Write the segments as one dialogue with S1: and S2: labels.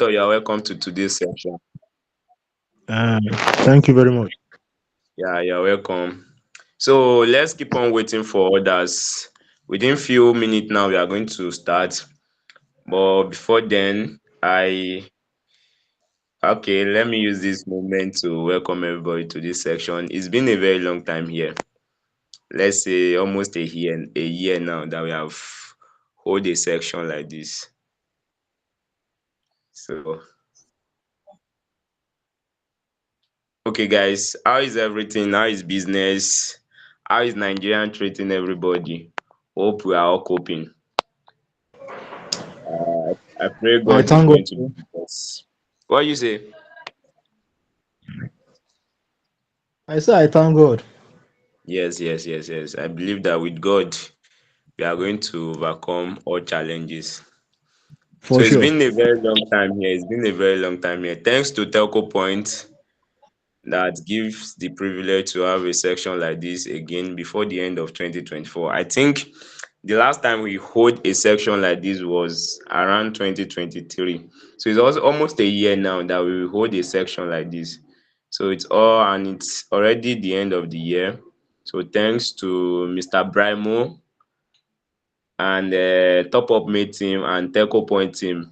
S1: So you're welcome to today's session.
S2: Uh, Thank you very much.
S1: Yeah, you're welcome. So let's keep on waiting for others. Within few minutes now, we are going to start. But before then, okay, let me use this moment to welcome everybody to this section. It's been a very long time here. Let's say almost a year now that we have hold a section like this. So okay guys, how is everything? How is business? How is Nigerian treating everybody? Hope we are all coping. I pray
S2: I
S1: God is
S2: thank God.
S1: going to be with us. What you say?
S2: I say I thank God.
S1: Yes, yes, yes, yes. I believe that with God, we are going to overcome all challenges. So
S2: For
S1: it's
S2: sure.
S1: been a very long time here. It's been a very long time here. Thanks to Telco Point that gives the privilege to have a section like this again before the end of 2024. I think the last time we hold a section like this was around 2023. So it's also almost a year now that we will hold a section like this. So it's already the end of the year. So thanks to Mr. Brimo and Top Up Mate team and Telco Point team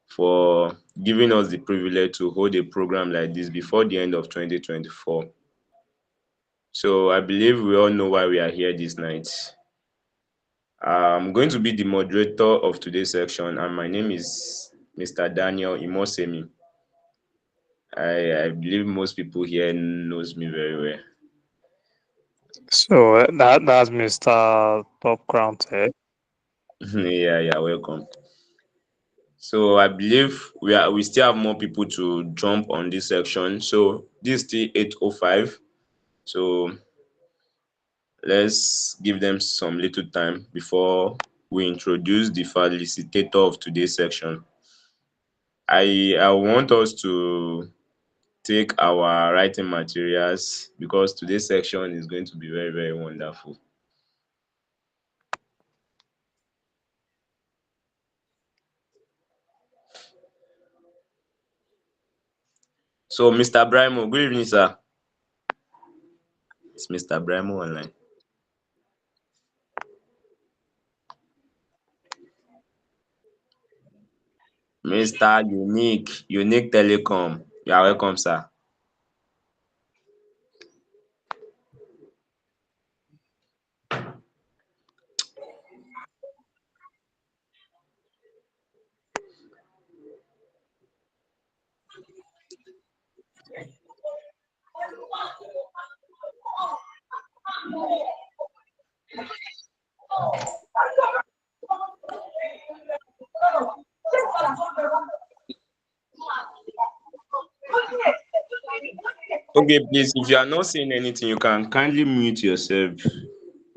S1: for giving us the privilege to hold a program like this before the end of 2024. So I believe we all know why we are here this night. I'm going to be the moderator of today's section, and my name is Mr. Daniel Imosemi. I believe most people here knows me very well.
S3: So that's Mr. Top Crown Tech.
S1: Yeah, yeah, welcome. So I believe we still have more people to jump on this section. So this is still 8:05. So let's give them some little time before we introduce the facilitator of today's section. I want us to take our writing materials because today's section is going to be very, very wonderful. So, Mr. Brimo, good evening, sir. It's Mr. Brimo online. Mr. Unique Telecom. You are welcome, sir. Okay, please, if you are not saying anything, you can kindly mute yourself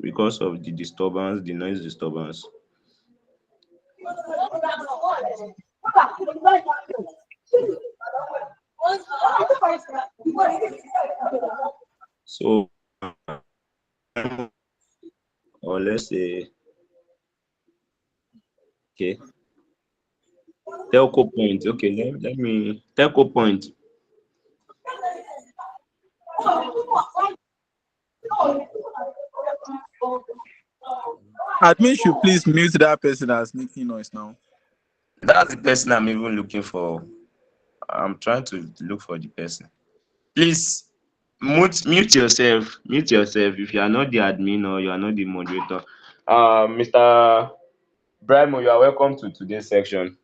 S1: because of the disturbance, the noise disturbance. So, or let's say, okay, telco point. Okay, let me telco point.
S4: Admin should please mute that person that's making noise now.
S1: That's the person I'm even looking for. I'm trying to look for the person. Please mute yourself. Mute yourself if you are not the admin or you are not the moderator. Mr. Brimo, you are welcome to today's section.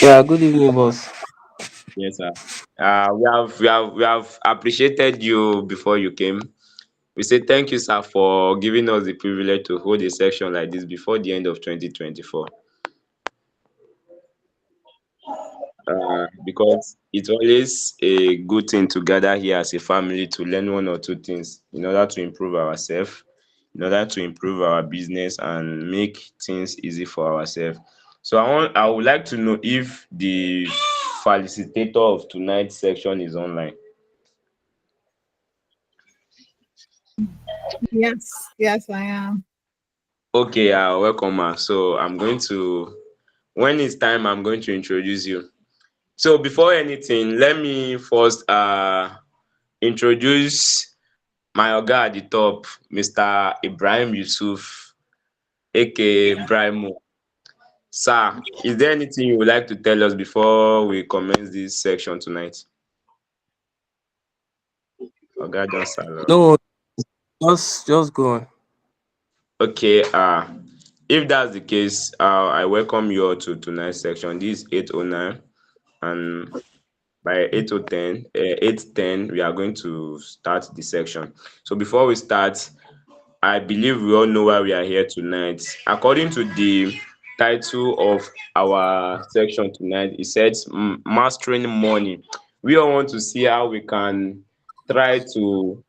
S5: Yeah, good evening, boss.
S1: Yes, sir. We have appreciated you before you came. We say thank you, sir, for giving us the privilege to hold a section like this before the end of 2024. Because it's always a good thing to gather here as a family to learn one or two things in order to improve ourselves, in order to improve our business and make things easy for ourselves. So I would like to know if the facilitator of tonight's section is online.
S6: Yes, yes, I am.
S1: Okay, welcome, ma. So I'm going to When it's time, I'm going to introduce you. So before anything, let me first introduce my oga at the top, Mr. Ibrahim Yusuf, aka Brimo. Sir, is there anything you would like to tell us before we commence this section tonight? Oga don salon.
S5: No, just go on.
S1: Okay, if that's the case, I welcome you all to tonight's section. This is 8:09, and by 8:10, we are going to start the section. So before we start, I believe we all know why we are here tonight. According to the title of our section tonight, it says Mastering Money. We all want to see how we can try to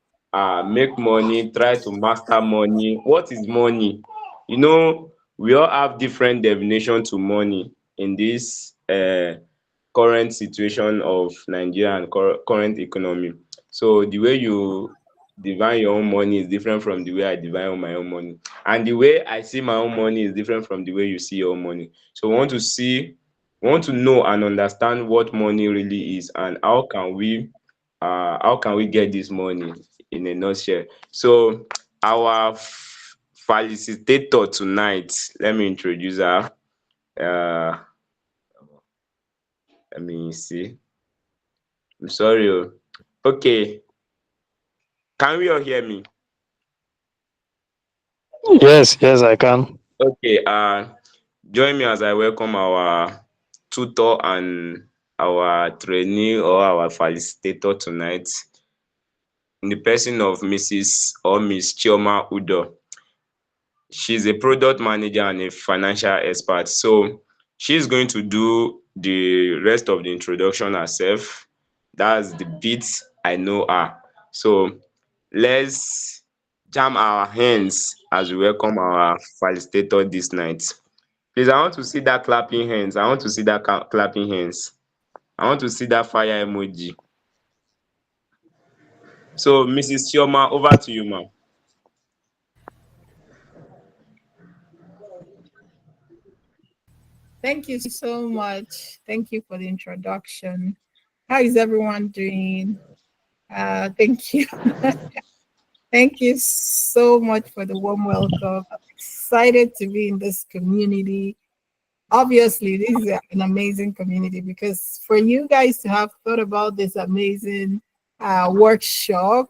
S1: make money, try to master money. What is money? You know, we all have different definition to money in this current situation of Nigeria and current economy. So the way you define your own money is different from the way I define my own money. And the way I see my own money is different from the way you see your own money. So we want to know and understand what money really is and how can we get this money in a nutshell. So our facilitator tonight, let me introduce her. Uh, let me see. I'm sorry. Okay, can we all hear me?
S3: Yes, yes, I can.
S1: Okay, join me as I welcome our tutor and our trainee or our facilitator tonight in the person of Mrs. or Miss Chioma Udoh. She's a product manager and a financial expert. So she's going to do the rest of the introduction herself. That's the bit I know her. So let's jam our hands as we welcome our facilitator this night. Please, I want to see that clapping hands. I want to see that clapping hands. I want to see that fire emoji. So, Mrs. Chioma, over to you, ma'am.
S6: Thank you so much. Thank you for the introduction. How is everyone doing? Thank you. Thank you so much for the warm welcome. I'm excited to be in this community. Obviously, this is an amazing community because for you guys to have thought about this amazing workshop,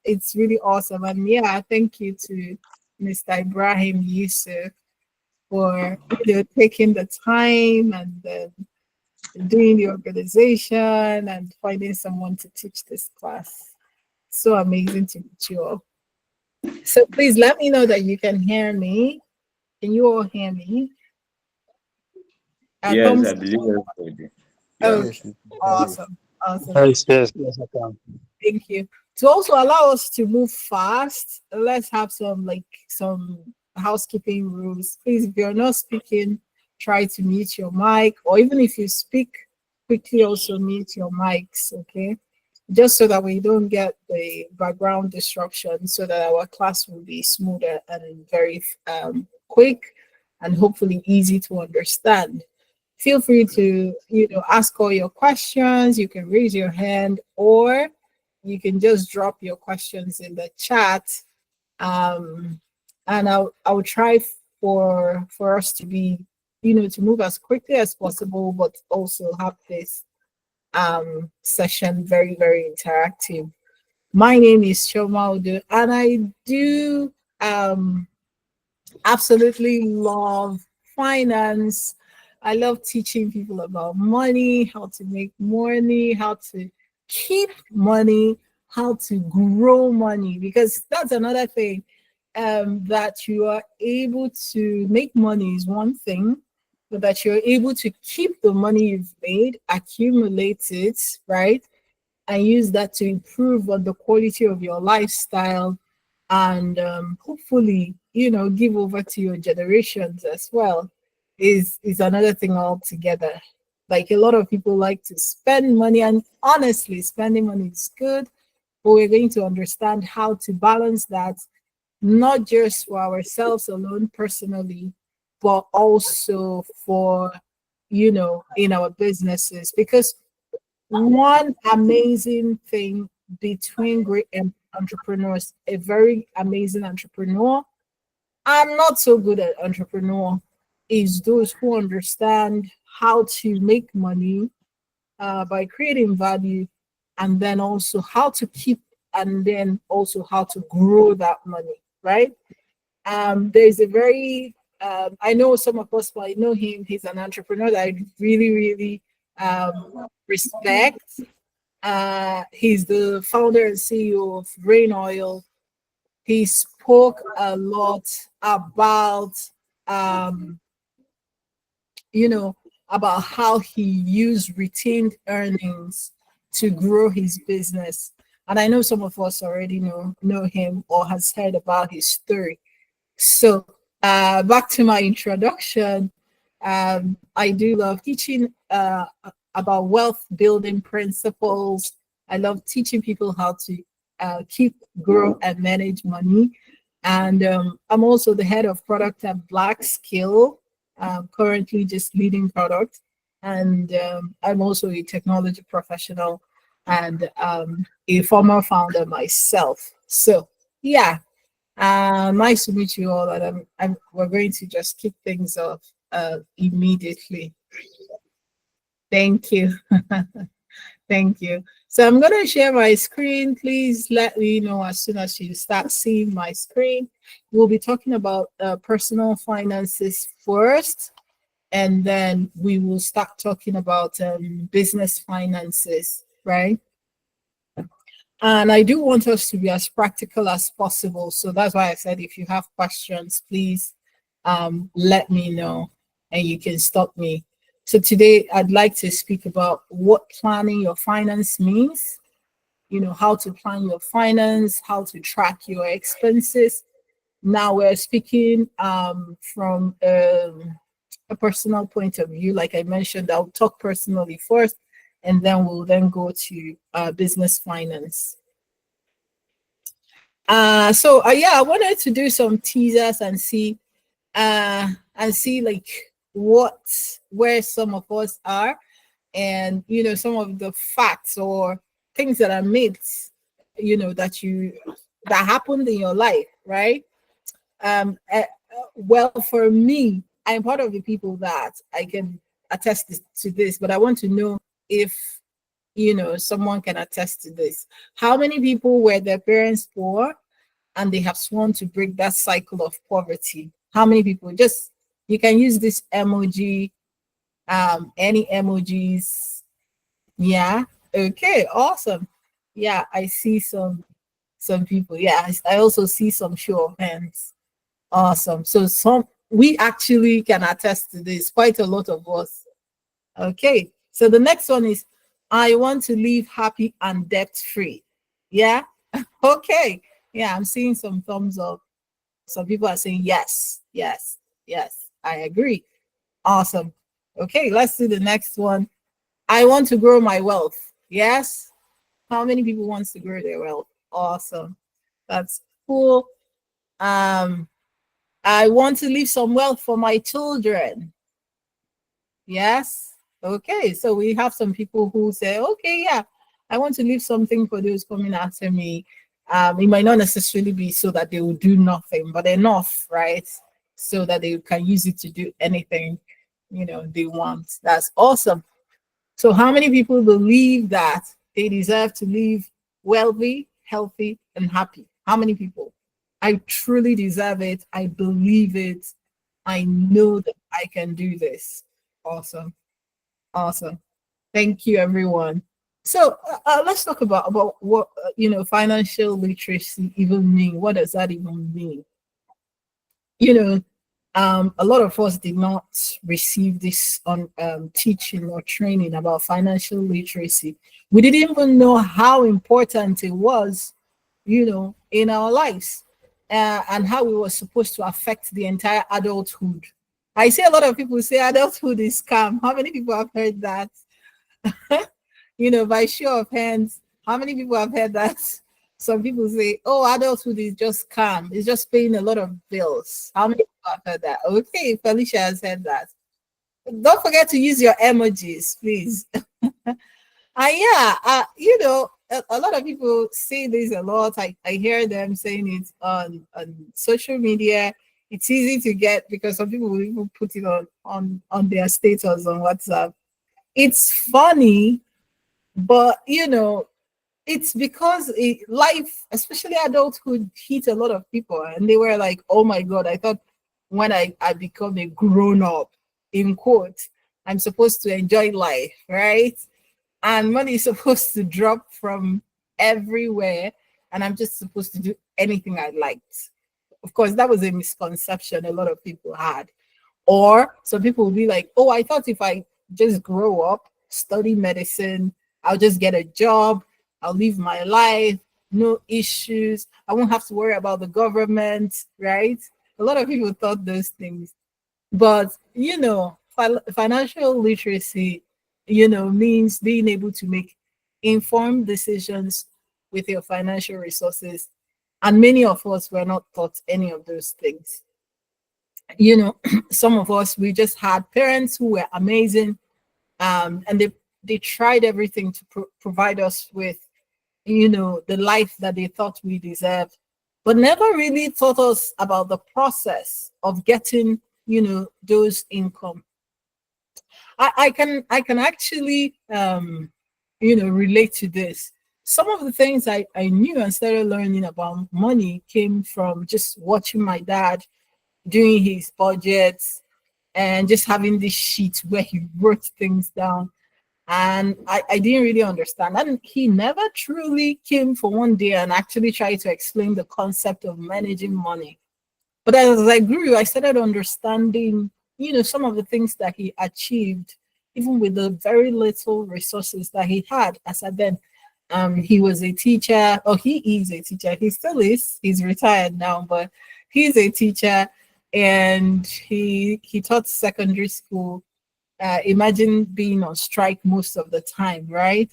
S6: it's really awesome. And yeah, thank you to Mr. Ibrahim Yusuf for taking the time and doing the organization and finding someone to teach this class. So amazing to meet you all. So please let me know that you can hear me. Can you all hear me?
S1: Yes, I
S6: Thumbs
S1: believe everybody. Yeah.
S6: Okay,
S2: Yes, we can hear you.
S6: awesome, awesome.
S3: Yes, yes, yes, I can.
S6: Thank you. To also allow us to move fast, let's have some housekeeping rules. Please, if you're not speaking, try to mute your mic, or even if you speak, quickly also mute your mics, okay? Just so that we don't get the background disruption, so that our class will be smoother and very quick and hopefully easy to understand. Feel free to ask all your questions. You can raise your hand, or you can just drop your questions in the chat, um, and I'll try for us to be to move as quickly as possible, but also have this session very, very interactive. My name is Choima Udoh, and I do absolutely love finance. I love teaching people about money, how to make money, how to keep money, how to grow money, because that's another thing. That you are able to make money is one thing, but that you're able to keep the money you've made, accumulate it, right? And use that to improve on the quality of your lifestyle, and hopefully give over to your generations as well, is another thing altogether. Like, a lot of people like to spend money, and honestly, spending money is good, but we're going to understand how to balance that, not just for ourselves alone personally, but also for, in our businesses. Because one amazing thing between great entrepreneurs, a very amazing entrepreneur and not so good at entrepreneur, is those who understand how to make money by creating value, and then also how to keep, and then also how to grow that money, right? There's a very I know some of us might know him. He's an entrepreneur that I really, really respect. He's the founder and CEO of Rain Oil. He spoke a lot about um, you know, about how he used retained earnings to grow his business. And I know some of us already know him or has heard about his story. So back to my introduction, I do love teaching about wealth building principles. I love teaching people how to keep, grow, and manage money. And I'm also the head of product at Black Skill, currently just leading product. And I'm also a technology professional and a former founder myself. So, yeah, nice to meet you all. And we're going to just kick things off immediately. Thank you. Thank you. So I'm going to share my screen. Please let me know as soon as you start seeing my screen. We'll be talking about personal finances first, and then we will start talking about business finances, right? And I do want us to be as practical as possible. So that's why I said if you have questions, please let me know and you can stop me. So today I'd like to speak about what planning your finance means, how to plan your finance, how to track your expenses. Now we're speaking from a personal point of view. Like I mentioned, I'll talk personally first, and then we'll then go to business finance. Yeah, I wanted to do some teasers and see like where some of us are, and some of the facts or things that are myths, that happened in your life, right? Well, for me, I'm part of the people that I can attest to this, but I want to know if someone can attest to this. How many people were their parents poor and they have sworn to break that cycle of poverty? How many people? Just, you can use this emoji, any emojis. Yeah. Okay. Awesome. Yeah, I see some people. Yeah, I also see some show of hands. Awesome. So we actually can attest to this. Quite a lot of us. Okay. So the next one is, I want to live happy and debt free. Yeah. Okay. Yeah, I'm seeing some thumbs up. Some people are saying yes, yes, yes. I agree. Awesome. Okay, let's do the next one. I want to grow my wealth. Yes. How many people wants to grow their wealth? Awesome. That's cool. I want to leave some wealth for my children. Yes. Okay. So we have some people who say, okay, yeah, I want to leave something for those coming after me. It might not necessarily be so that they will do nothing, but enough, right? So that they can use it to do anything, they want. That's awesome. So how many people believe that they deserve to live wealthy, healthy, and happy? How many people? I truly deserve it. I believe it. I know that I can do this. Awesome. Awesome. Thank you, everyone. So let's talk about what financial literacy even mean. What does that even mean? A lot of us did not receive this on teaching or training about financial literacy. We didn't even know how important it was, in our lives, and how it was supposed to affect the entire adulthood. I see a lot of people say adulthood is scam. How many people have heard that? By show of hands, how many people have heard that some people say, oh, adulthood is just calm, it's just paying a lot of bills. How many people have heard that? Okay, Felicia has said that. Don't forget to use your emojis, please. Yeah, a lot of people say this a lot. I hear them saying it on social media. It's easy to get because some people will even put it on their status on WhatsApp. It's funny, but it's because life, especially adulthood, hit a lot of people, and they were like, "Oh my god! I thought when I become a grown up, in quote, I'm supposed to enjoy life, right? And money is supposed to drop from everywhere, and I'm just supposed to do anything I liked." Of course, that was a misconception a lot of people had. Or some people will be like, oh, I thought if I just grow up, study medicine, I'll just get a job, I'll live my life, no issues, I won't have to worry about the government, right? A lot of people thought those things. But, financial literacy, means being able to make informed decisions with your financial resources. And many of us were not taught any of those things. Some of us, we just had parents who were amazing, and they tried everything to provide us with the life that they thought we deserved, but never really taught us about the process of getting those income. I can actually relate to this. Some of the things I knew and started learning about money came from just watching my dad doing his budgets and just having this sheet where he wrote things down. And I didn't really understand. And he never truly came for one day and actually tried to explain the concept of managing money. But as I grew, I started understanding, some of the things that he achieved, even with the very little resources that he had. As at then, he was a teacher, or he is a teacher. He still is. He's retired now, but he's a teacher, and he taught secondary school. Imagine being on strike most of the time, right?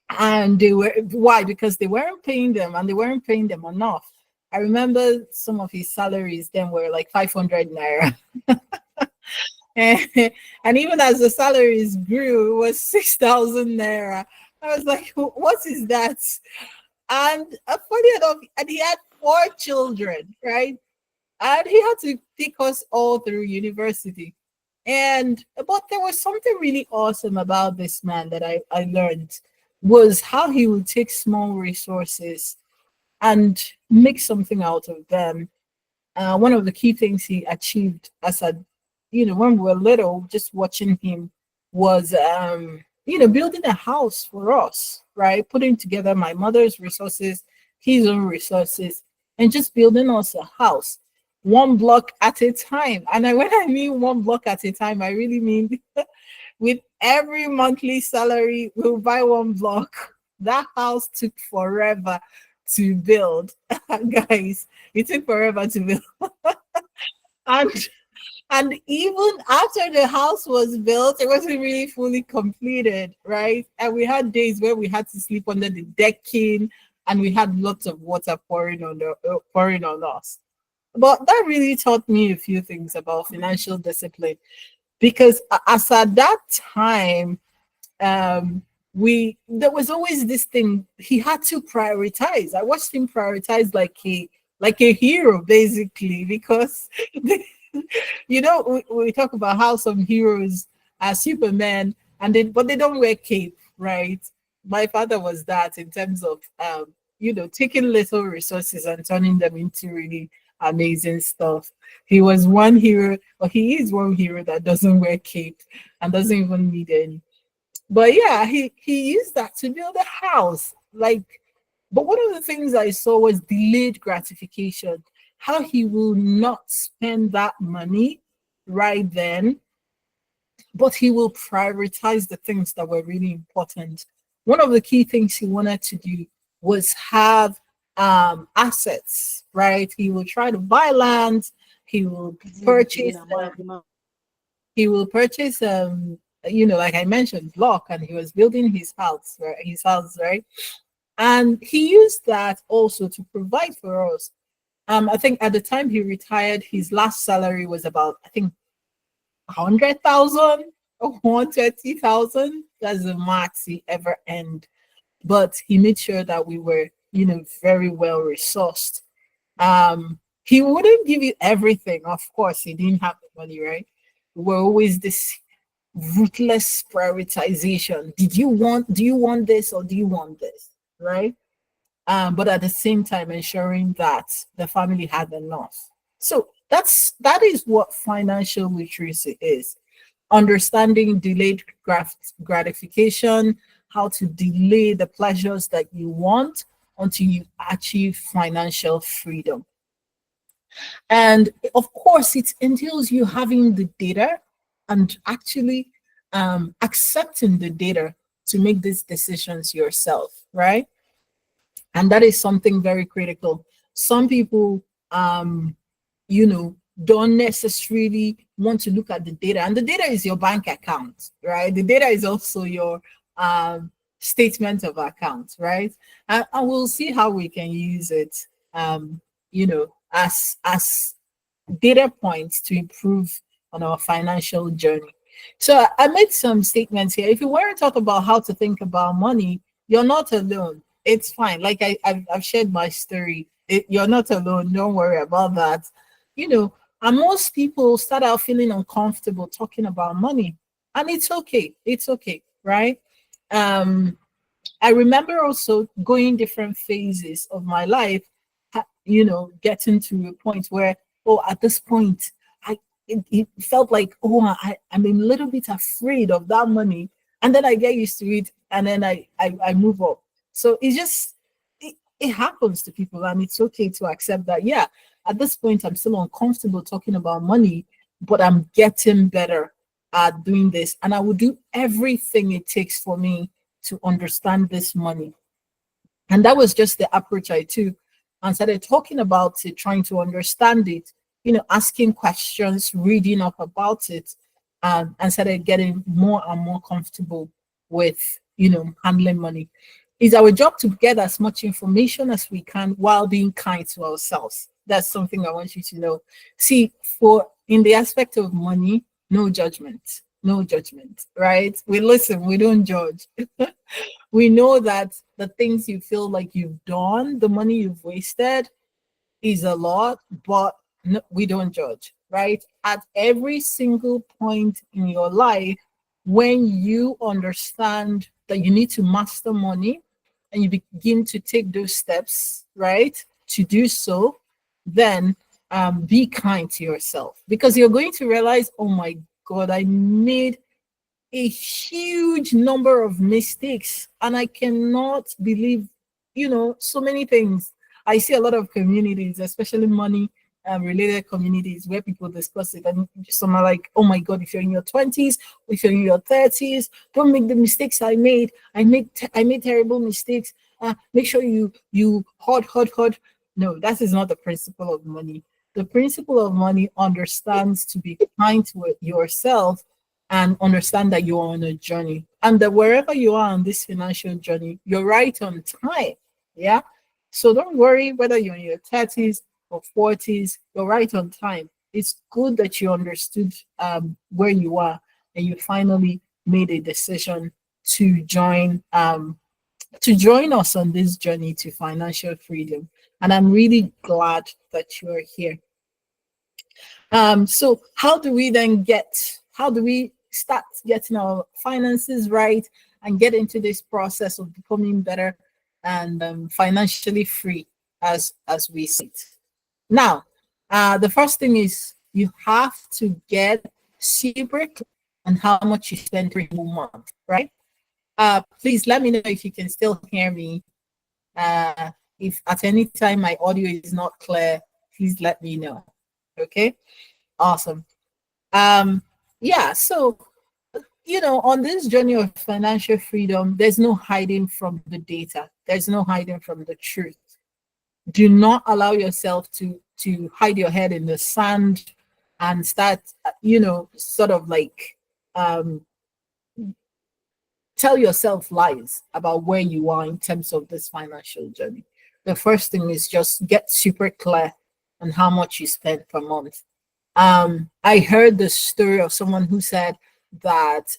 S6: And they were, why? Because they weren't paying them, and they weren't paying them enough. I remember some of his salaries then were like 500 naira. And even as the salaries grew, it was 6,000 naira. I was like, what is that? And funny enough, and he had 4 children, right? And he had to take us all through university. And but there was something really awesome about this man that I learned, was how he would take small resources and make something out of them. One of the key things he achieved as a, when we were little, just watching him, was, building a house for us, right? Putting together my mother's resources, his own resources, and just building us a house, one block at a time. And when I mean one block at a time, I really mean with every monthly salary, we'll buy one block. That house took forever to build. Guys, it took forever to build. and and even after the house was built, it wasn't really fully completed, right? And we had days where we had to sleep under the decking, and we had lots of water pouring on us. But that really taught me a few things about financial discipline, because as at that time, um we there was always this thing he had to prioritize. I watched him prioritize like a hero, basically, because we talk about how some heroes are Superman, but they don't wear cape, right? My father was that, in terms of taking little resources and turning them into really amazing stuff. He was one hero, or he is one hero that doesn't wear cape and doesn't even need any. But yeah, he used that to build a house. But one of the things I saw was delayed gratification. How he will not spend that money right then, but he will prioritize the things that were really important. One of the key things he wanted to do was have assets, right? He will try to buy land, he will purchase like I mentioned, block, and he was building his house, right? And he used that also to provide for us. I think at the time he retired, his last salary was about, I think, 100,000 or 130,000. That's the max he ever earned. But he made sure that we were, very well resourced. He wouldn't give you everything. Of course, he didn't have the money, right? We're always this ruthless prioritization. Do you want this or do you want this? Right? But at the same time ensuring that the family had enough. So that is what financial literacy is. Understanding delayed gratification, how to delay the pleasures that you want until you achieve financial freedom. And of course, it entails you having the data and actually accepting the data to make these decisions yourself, right? And that is something very critical. Some people, you know, don't necessarily want to look at the data, and the data is your bank account, right? The data is also your statement of account, right? And we'll see how we can use it, as data points to improve on our financial journey. So I made some statements here. If you want to talk about how to think about money, you're not alone. It's fine. Like I've shared my story. You're not alone. Don't worry about that. You know, and most people start out feeling uncomfortable talking about money, and it's okay. It's okay, right? Um, I remember also going different phases of my life, getting to a point where, oh, at this point, it felt like, oh, I'm a little bit afraid of that money. And then I get used to it and then I move up. So it happens to people and it's okay to accept that. Yeah, at this point, I'm still uncomfortable talking about money, but I'm getting better at doing this. And I will do everything it takes for me to understand this money. And that was just the approach I took and started talking about it, trying to understand it, asking questions, reading up about it, and started getting more and more comfortable with, handling money. It's our job to get as much information as we can while being kind to ourselves. That's something I want you to know. See, for in the aspect of money, no judgment, no judgment, right? We listen, we don't judge. We know that the things you feel like you've done, the money you've wasted is a lot, but no, we don't judge, right? At every single point in your life, when you understand that you need to master money and you begin to take those steps, right, to do so, then be kind to yourself because you're going to realize, oh my God, I made a huge number of mistakes and I cannot believe, so many things. I see a lot of communities, especially money related communities where people discuss it and some are like, oh my God, if you're in your 20s, if you're in your 30s, don't make the mistakes I made. I made terrible mistakes. Make sure you hoard. No, that is not the principle of money. The principle of money understands to be kind to yourself and understand that you're on a journey and that wherever you are on this financial journey, you're right on time. Yeah. So don't worry whether you're in your 30s or 40s, you're right on time. It's good that you understood where you are and you finally made a decision to join us on this journey to financial freedom. And I'm really glad that you're here. So how do we start getting our finances right and get into this process of becoming better and financially free as we see it? Now, the first thing is you have to get super clear on how much you spend every month, right? Please let me know if you can still hear me. If at any time my audio is not clear, please let me know. Okay, awesome. Um, yeah, so on this journey of financial freedom, there's no hiding from the data. There's no hiding from the truth. Do not allow yourself to hide your head in the sand and start, sort of like um tell yourself lies about where you are in terms of this financial journey. The first thing is just get super clear on how much you spend per month. I heard the story of someone who said that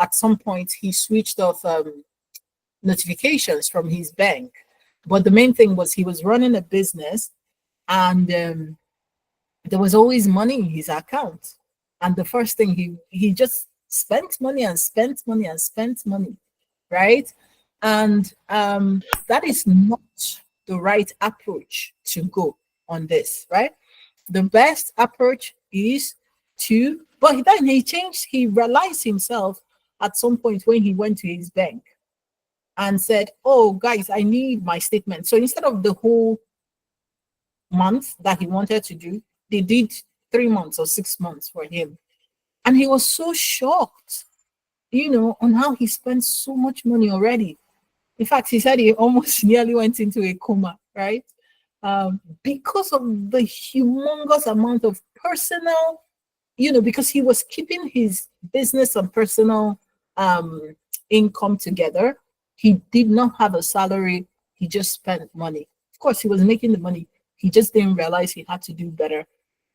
S6: at some point he switched off notifications from his bank, but the main thing was he was running a business, and there was always money in his account. And the first thing he just spent money and spent money and spent money, right? And that is not the right approach to go on this, right? The best approach is to, but then he changed, he realized himself at some point when he went to his bank and said, oh guys, I need my statement. So instead of the whole month that he wanted to do, they did 3 months or 6 months for him. And he was so shocked, on how he spent so much money already. In fact, he said he almost nearly went into a coma, right? Because of the humongous amount of personal, because he was keeping his business and personal income together. He did not have a salary. He just spent money. Of course, he was making the money. He just didn't realize he had to do better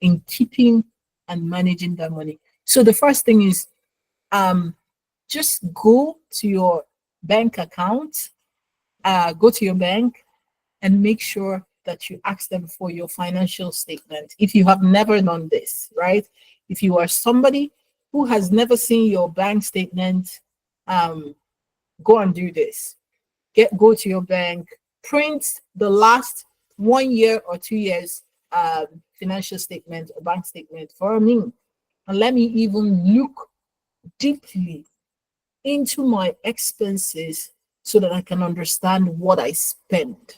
S6: in keeping and managing that money. So the first thing is just go to your bank account, go to your bank and make sure that you ask them for your financial statement. If you have never done this, right? If you are somebody who has never seen your bank statement, go and do this. Go to your bank, print the last 1 year or 2 years financial statement or bank statement for me, and let me even look deeply into my expenses so that I can understand what I spend.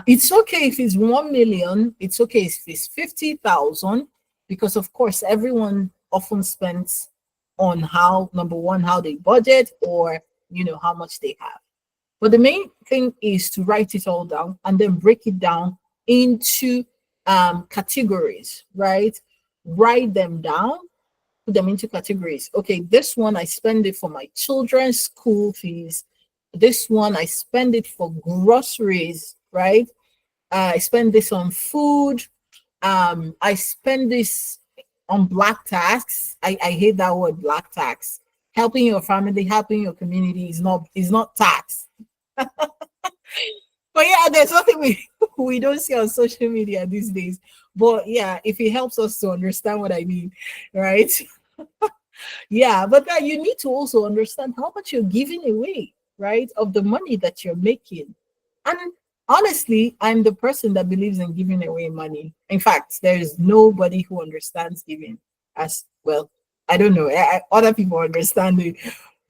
S6: It's okay if it's 1 million, it's okay if it's 50,000, because of course everyone often spends on how, number one, how they budget, or how much they have. But the main thing is to write it all down and then break it down into categories, right? Write them down, put them into categories. Okay, this one I spend it for my children's school fees. This one I spend it for groceries, right? I spend this on food. I spend this on black tax. I hate that word, black tax. Helping your family, helping your community is not tax. But yeah, there's nothing we don't see on social media these days. But yeah, if it helps us to understand what I mean, right? Yeah, but then you need to also understand how much you're giving away, right? Of the money that you're making. And honestly, I'm the person that believes in giving away money. In fact, there is nobody who understands giving as well. I don't know. Other people understand it,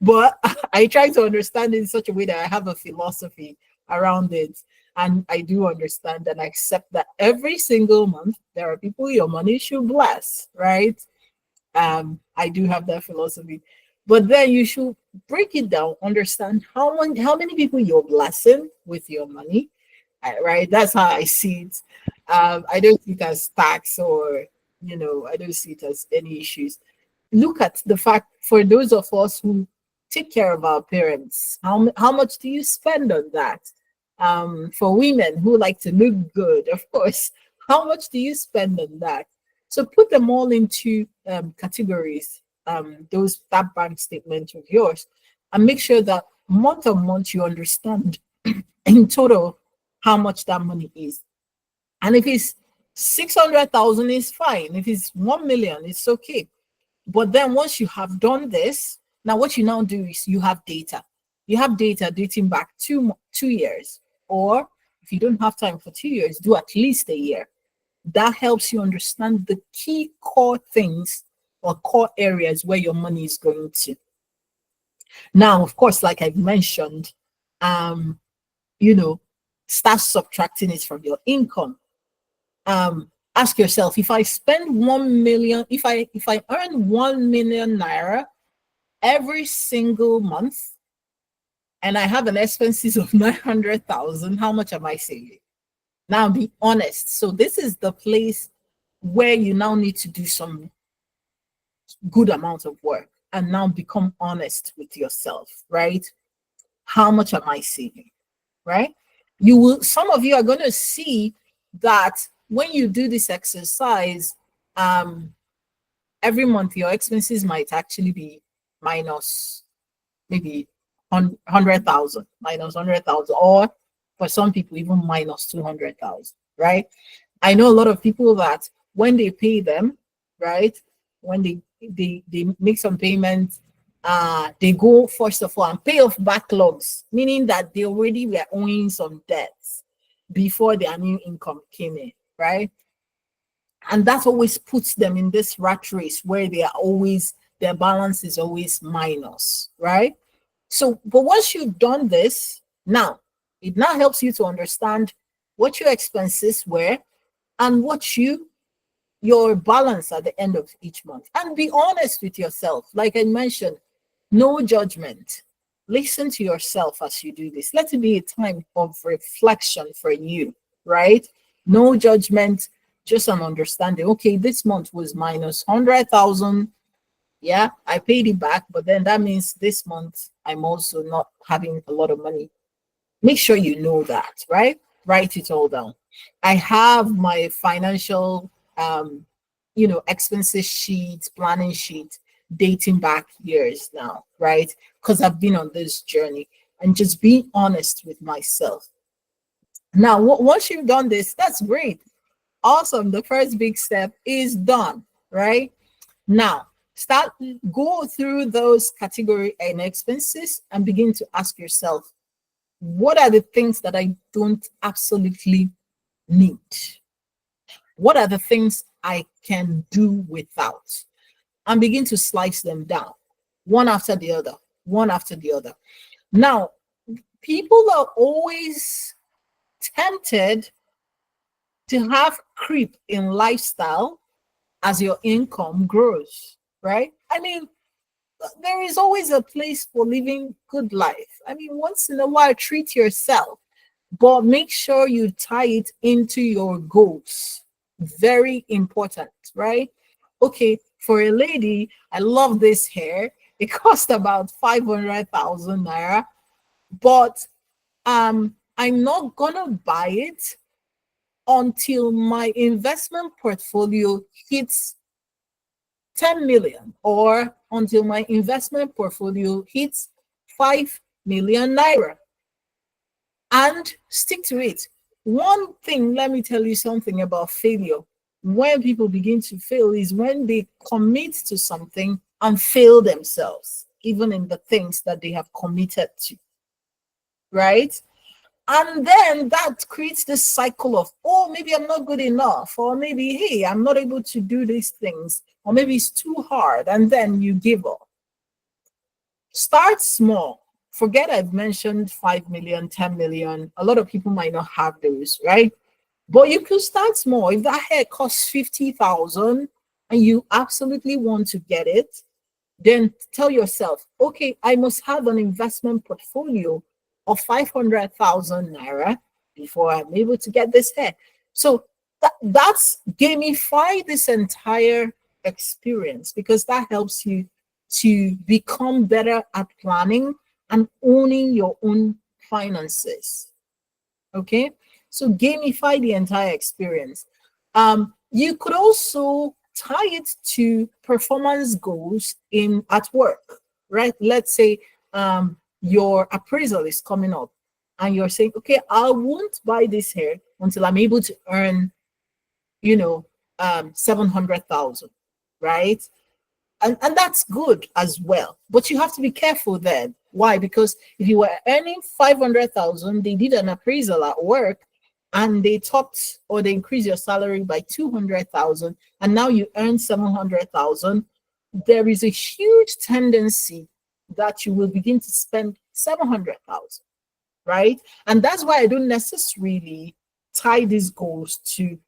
S6: but I try to understand it in such a way that I have a philosophy around it. And I do understand and accept that every single month there are people your money should bless, right? I do have that philosophy. But then you should break it down, understand how many people you're blessing with your money, right? That's how I see it. I don't see it as tax, or I don't see it as any issues. Look at the fact, for those of us who take care of our parents, how much do you spend on that? For women who like to look good, of course, how much do you spend on that? So put them all into categories, that bank statement of yours, and make sure that month on month you understand in total how much that money is. And if it's 600,000, it's fine. If it's 1 million, it's okay. But then once you have done this, now what you now do is you have data. You have data dating back 2 years, or if you don't have time for 2 years, do at least a year. That helps you understand the key core things or core areas where your money is going to. Now, of course, like I've mentioned, you know, start subtracting it from your income. Ask yourself, if I spend 1 million, if I earn 1 million naira every single month, and I have an expenses of 900,000, how much am I saving? Now be honest. So this is the place where you now need to do some good amount of work. and now become honest with yourself, right? How much am I saving? Right? You will, some of you are going to see that when you do this exercise, um, every month your expenses might actually be minus maybe 100,000, minus 100,000, or for some people, even minus 200,000, right? I know a lot of people that when they pay them, right, when they make some payments, they go first of all and pay off backlogs, meaning that they already were owing some debts before their new income came in, right? And that always puts them in this rat race where they are always, their balance is always minus, right? So, but once you've done this, now it now helps you to understand what your expenses were and what your balance at the end of each month. And be honest with yourself. Like I mentioned, no judgment. Listen to yourself as you do this. Let it be a time of reflection for you, right? No judgment, just an understanding. Okay, this month was minus 100,000. Yeah, I paid it back, but then that means this month I'm also not having a lot of money. Make sure you know that, right? Write it all down. I have my financial expenses sheet, planning sheet dating back years now, right? Because I've been on this journey and just being honest with myself. Now, once you've done this, that's great. Awesome. The first big step is done, right? Now, start go through those category and expenses and begin to ask yourself, what are the things that I don't absolutely need? What are the things I can do without? And begin to slice them down, one after the other, one after the other. Now, people are always tempted to have creep in lifestyle as your income grows, right? I mean, there is always a place for living good life. I mean, once in a while, treat yourself, but make sure you tie it into your goals. Very important, right? Okay, for a lady, I love this hair. It cost about 500,000 naira, but I'm not gonna buy it until my investment portfolio hits 10 million or until my investment portfolio hits 5 million naira, and stick to it. One thing, let me tell you something about failure. When people begin to fail is when they commit to something and fail themselves, even in the things that they have committed to, right? And then that creates this cycle of, oh, maybe I'm not good enough, or maybe, hey, I'm not able to do these things, or maybe it's too hard, and then you give up. Start small. Forget I've mentioned 5 million, 10 million. A lot of people might not have those, right? But you could start small. If that hair costs 50,000 and you absolutely want to get it, then tell yourself, okay, I must have an investment portfolio of 500,000 naira before I'm able to get this hair. So that's gamify this entire experience, because that helps you to become better at planning and owning your own finances. Okay, so gamify the entire experience. You could also tie it to performance goals in at work, right? Let's say your appraisal is coming up and you're saying, okay, I won't buy this hair until I'm able to earn, 700,000, right? And that's good as well, but you have to be careful then. Why? Because if you were earning 500,000, they did an appraisal at work and they topped or they increased your salary by 200,000, and now you earn 700,000. There is a huge tendency that you will begin to spend 700,000, right? And that's why I don't necessarily tie these goals to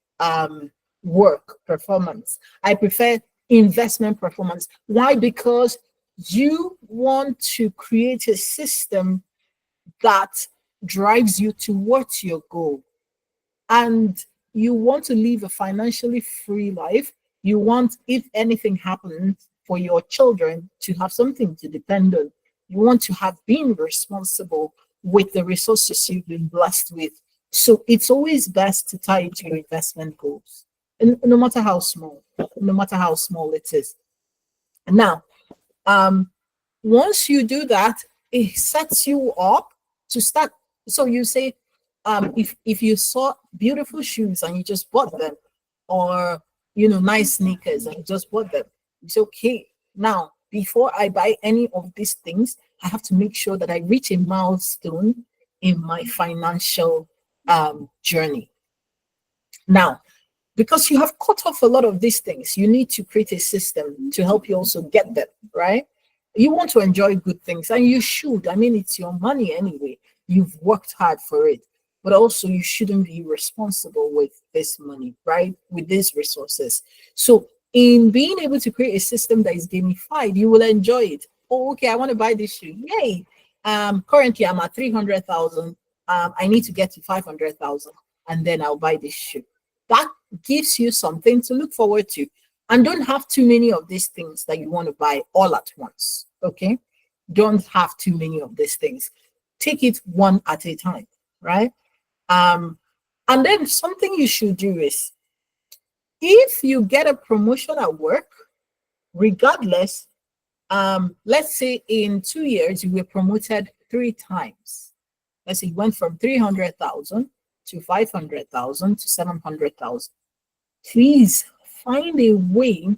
S6: work performance. I prefer investment performance. Why? Because you want to create a system that drives you towards your goal, and you want to live a financially free life. You want, if anything happens, for your children to have something to depend on. You want to have been responsible with the resources you've been blessed with. So it's always best to tie it to your investment goals, and no matter how small, no matter how small it is. Now, um, once you do that, it sets you up to start. So you say, if you saw beautiful shoes and you just bought them, or nice sneakers and you just bought them, it's okay. Now, before I buy any of these things, I have to make sure that I reach a milestone in my financial journey. Now, because you have cut off a lot of these things, you need to create a system to help you also get them, right? You want to enjoy good things, and you should. I mean, it's your money anyway. You've worked hard for it, but also you shouldn't be responsible with this money, right? With these resources. So, in being able to create a system that is gamified, you will enjoy it. Oh, okay, I want to buy this shoe. Yay. Currently I'm at 300,000. I need to get to 500,000, and then I'll buy this shoe. That gives you something to look forward to. And don't have too many of these things that you want to buy all at once. Okay. Don't have too many of these things. Take it one at a time, right? And then something you should do is, if you get a promotion at work, regardless, let's say in 2 years you were promoted 3 times. Let's say you went from 300,000 to 500,000 to 700,000. Please find a way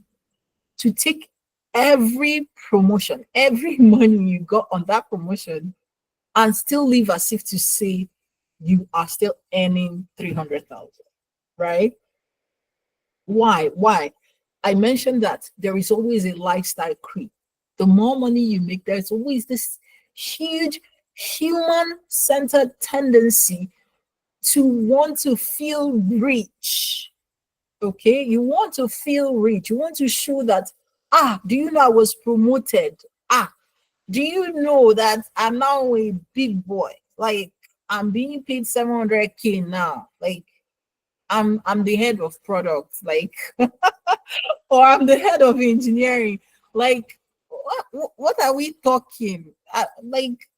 S6: to take every promotion, every money you got on that promotion, and still live as if to say you are still earning 300,000, right? Why? Why? I mentioned that there is always a lifestyle creep. The more money you make, there's always this huge human centered tendency to want to feel rich. Okay, you want to feel rich. You want to show that, do you know I was promoted? Do you know that I'm now a big boy? Like, I'm being paid 700K now. Like, I'm the head of products, like, or I'm the head of engineering. Like, what are we talking? Like,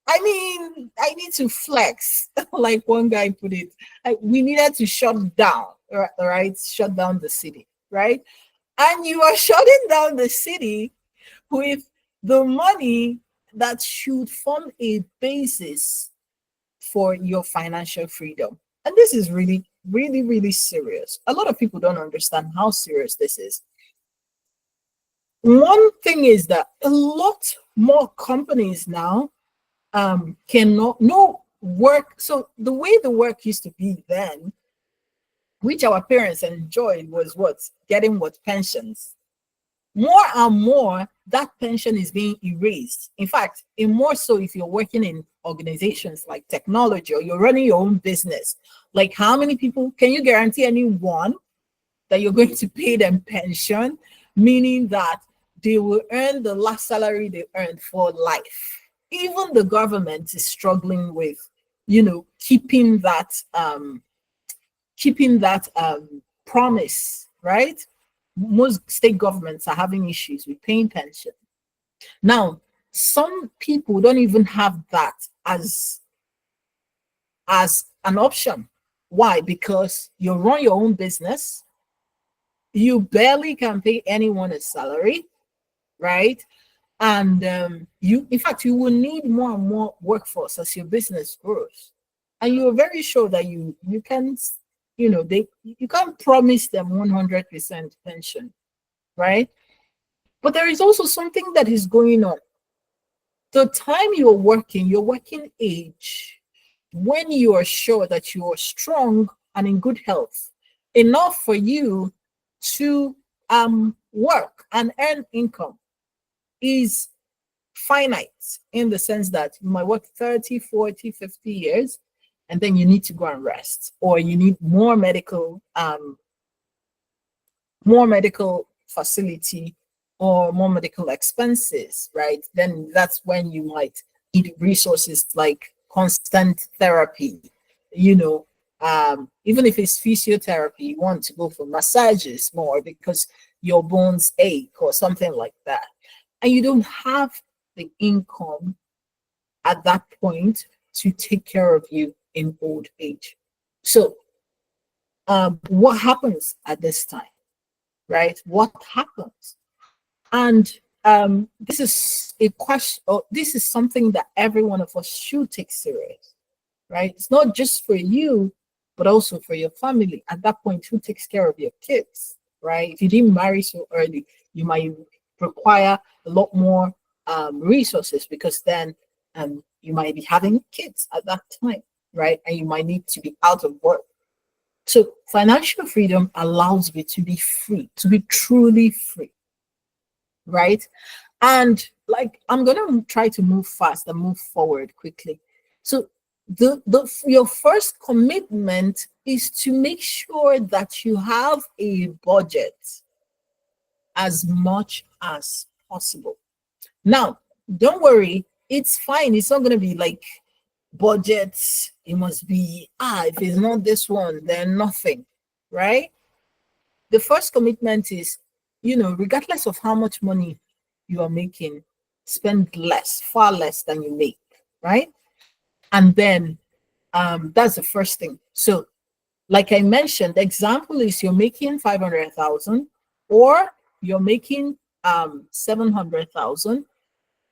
S6: I mean, I need to flex, like one guy put it. We needed to shut down, right? Shut down the city, right? And you are shutting down the city with the money that should form a basis for your financial freedom. And this is really, really, really serious. A lot of people don't understand how serious this is. One thing is that a lot more companies now cannot no work. So the way the work used to be then, which our parents enjoyed, was what? Getting what? Pensions. More and more, that pension is being erased. In fact, in more so if you're working in organizations like technology, or you're running your own business. Like, how many people can you guarantee anyone that you're going to pay them pension, meaning that they will earn the last salary they earned for life? Even the government is struggling with, keeping that promise, right? Most state governments are having issues with paying pension. Now, some people don't even have that as an option. Why? Because you run your own business, you barely can pay anyone a salary, right? And in fact, you will need more and more workforce as your business grows. And you're very sure that you can, you can't promise them 100% pension, right? But there is also something that is going on. The time you're working, your working age, when you are sure that you are strong and in good health, enough for you to work and earn income, is finite, in the sense that you might work 30, 40, 50 years, and then you need to go and rest, or you need more medical facility, or more medical expenses, right? Then that's when you might need resources like constant therapy, even if it's physiotherapy, you want to go for massages more, because your bones ache or something like that, and you don't have the income at that point to take care of you in old age. So, what happens at this time, right? What happens? And this is a question, or this is something that every one of us should take serious, right? It's not just for you, but also for your family. At that point, who takes care of your kids, right? If you didn't marry so early, you might require a lot more resources, because then you might be having kids at that time, right? And you might need to be out of work. So financial freedom allows you to be free, to be truly free, right? And like, I'm gonna try to move fast and move forward quickly. So the your first commitment is to make sure that you have a budget as much as possible. Now, don't worry, it's fine. It's not gonna be like budgets. It must be, if it's not this one, then nothing, right? The first commitment is, regardless of how much money you are making, spend less, far less than you make, right? And then that's the first thing. So, like I mentioned, the example is you're making 500,000 or you're making 700,000.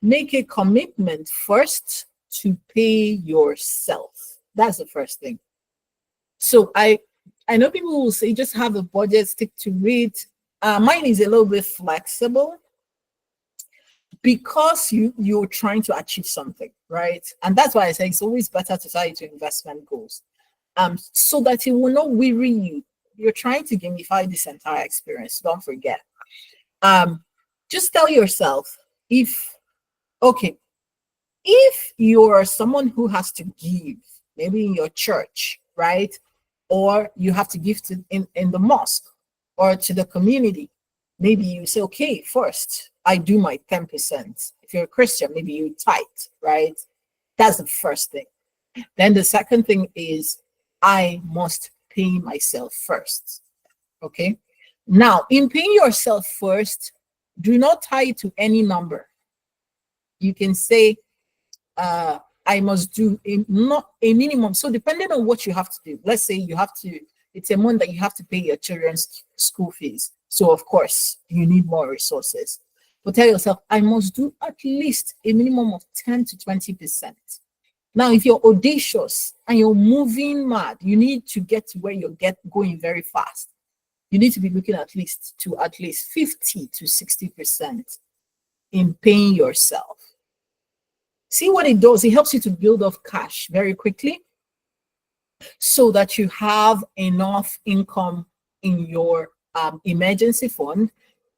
S6: Make a commitment first to pay yourself. That's the first thing. So I know people will say just have a budget, stick to it. Mine is a little bit flexible because you're trying to achieve something, right? And that's why I say it's always better to tie it to investment goals, so that it will not weary you. You're trying to gamify this entire experience. Don't forget. Just tell yourself, okay, if you're someone who has to give, maybe in your church, right? Or you have to give to in the mosque or to the community, maybe you say, okay, first I do my 10%. If you're a Christian, maybe you tithe, right? That's the first thing. Then the second thing is I must pay myself first. Okay. Now, in paying yourself first, do not tie it to any number. You can say, I must do not a minimum. So depending on what you have to do, let's say it's a month that you have to pay your children's school fees. So of course you need more resources. But tell yourself, I must do at least a minimum of 10 to 20%. Now, if you're audacious and you're moving mad, you need to get to where you're going very fast. You need to be looking at least 50 to 60% in paying yourself. See what it does? It helps you to build up cash very quickly so that you have enough income in your emergency fund,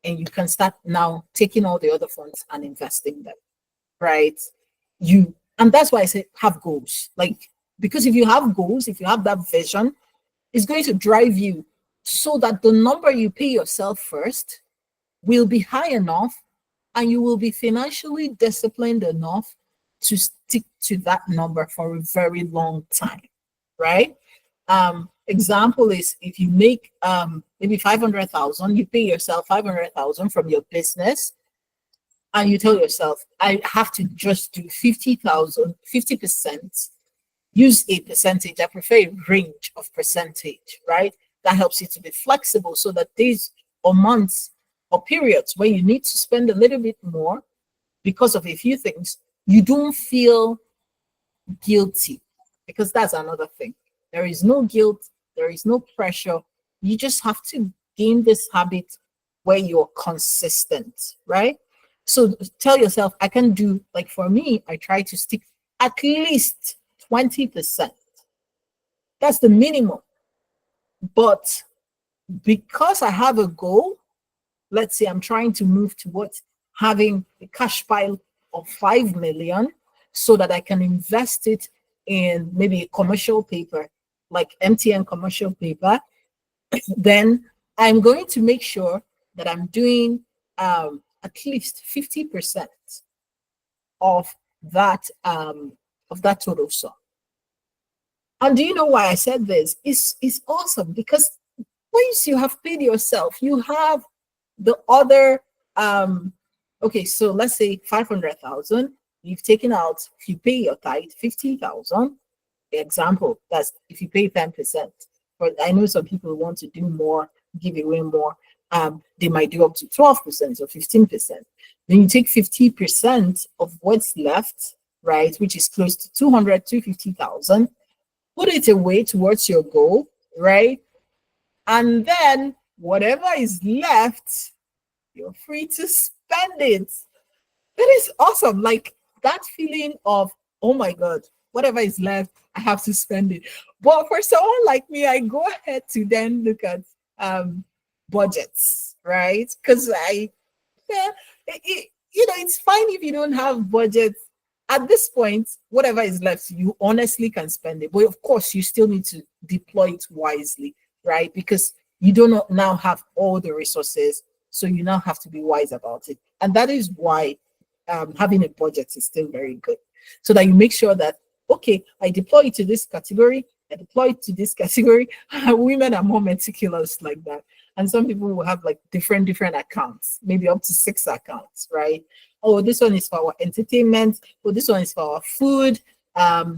S6: and you can start now taking all the other funds and investing them, right? And that's why I say have goals. Like, because if you have goals, if you have that vision, it's going to drive you so that the number you pay yourself first will be high enough, and you will be financially disciplined enough to stick to that number for a very long time, right? Example is, if you make maybe 500,000, you pay yourself 500,000 from your business, and you tell yourself, I have to just do 50,000, 50%. Use a percentage. I prefer a range of percentage, right? That helps you to be flexible so that days or months or periods where you need to spend a little bit more because of a few things, you don't feel guilty, because that's another thing. There is no guilt, there is no pressure. You just have to gain this habit where you're consistent, right? So tell yourself, I can do, like for me, I try to stick at least 20%. That's the minimum. But because I have a goal, let's say I'm trying to move towards having a cash pile of 5 million so that I can invest it in maybe a commercial paper, like MTN commercial paper, then I'm going to make sure that I'm doing at least 50% of that total sum. And do you know why I said this? It's awesome, because once you have paid yourself, you have the other, okay, so let's say 500,000, you've taken out, if you pay your tithe 50,000, example, that's if you pay 10%. But I know some people want to do more, give away more. They might do up to 12% or 15%. Then you take 50% of what's left, right, which is close to 200, 250,000, put it away towards your goal, right? And then whatever is left, you're free to spend it. That is awesome. Like that feeling of, oh my God, whatever is left, I have to spend it. But for someone like me, I go ahead to then look at budgets, right? Because yeah, it's fine if you don't have budgets. At this point, whatever is left, you honestly can spend it. But of course, you still need to deploy it wisely, right? Because you do not now have all the resources. So you now have to be wise about it. And that is why having a budget is still very good. So that you make sure that, okay, I deploy it to this category, I deploy it to this category. Women are more meticulous like that. And some people will have like different accounts, maybe up to 6 accounts, right? Oh, this one is for our entertainment. Oh, this one is for our food.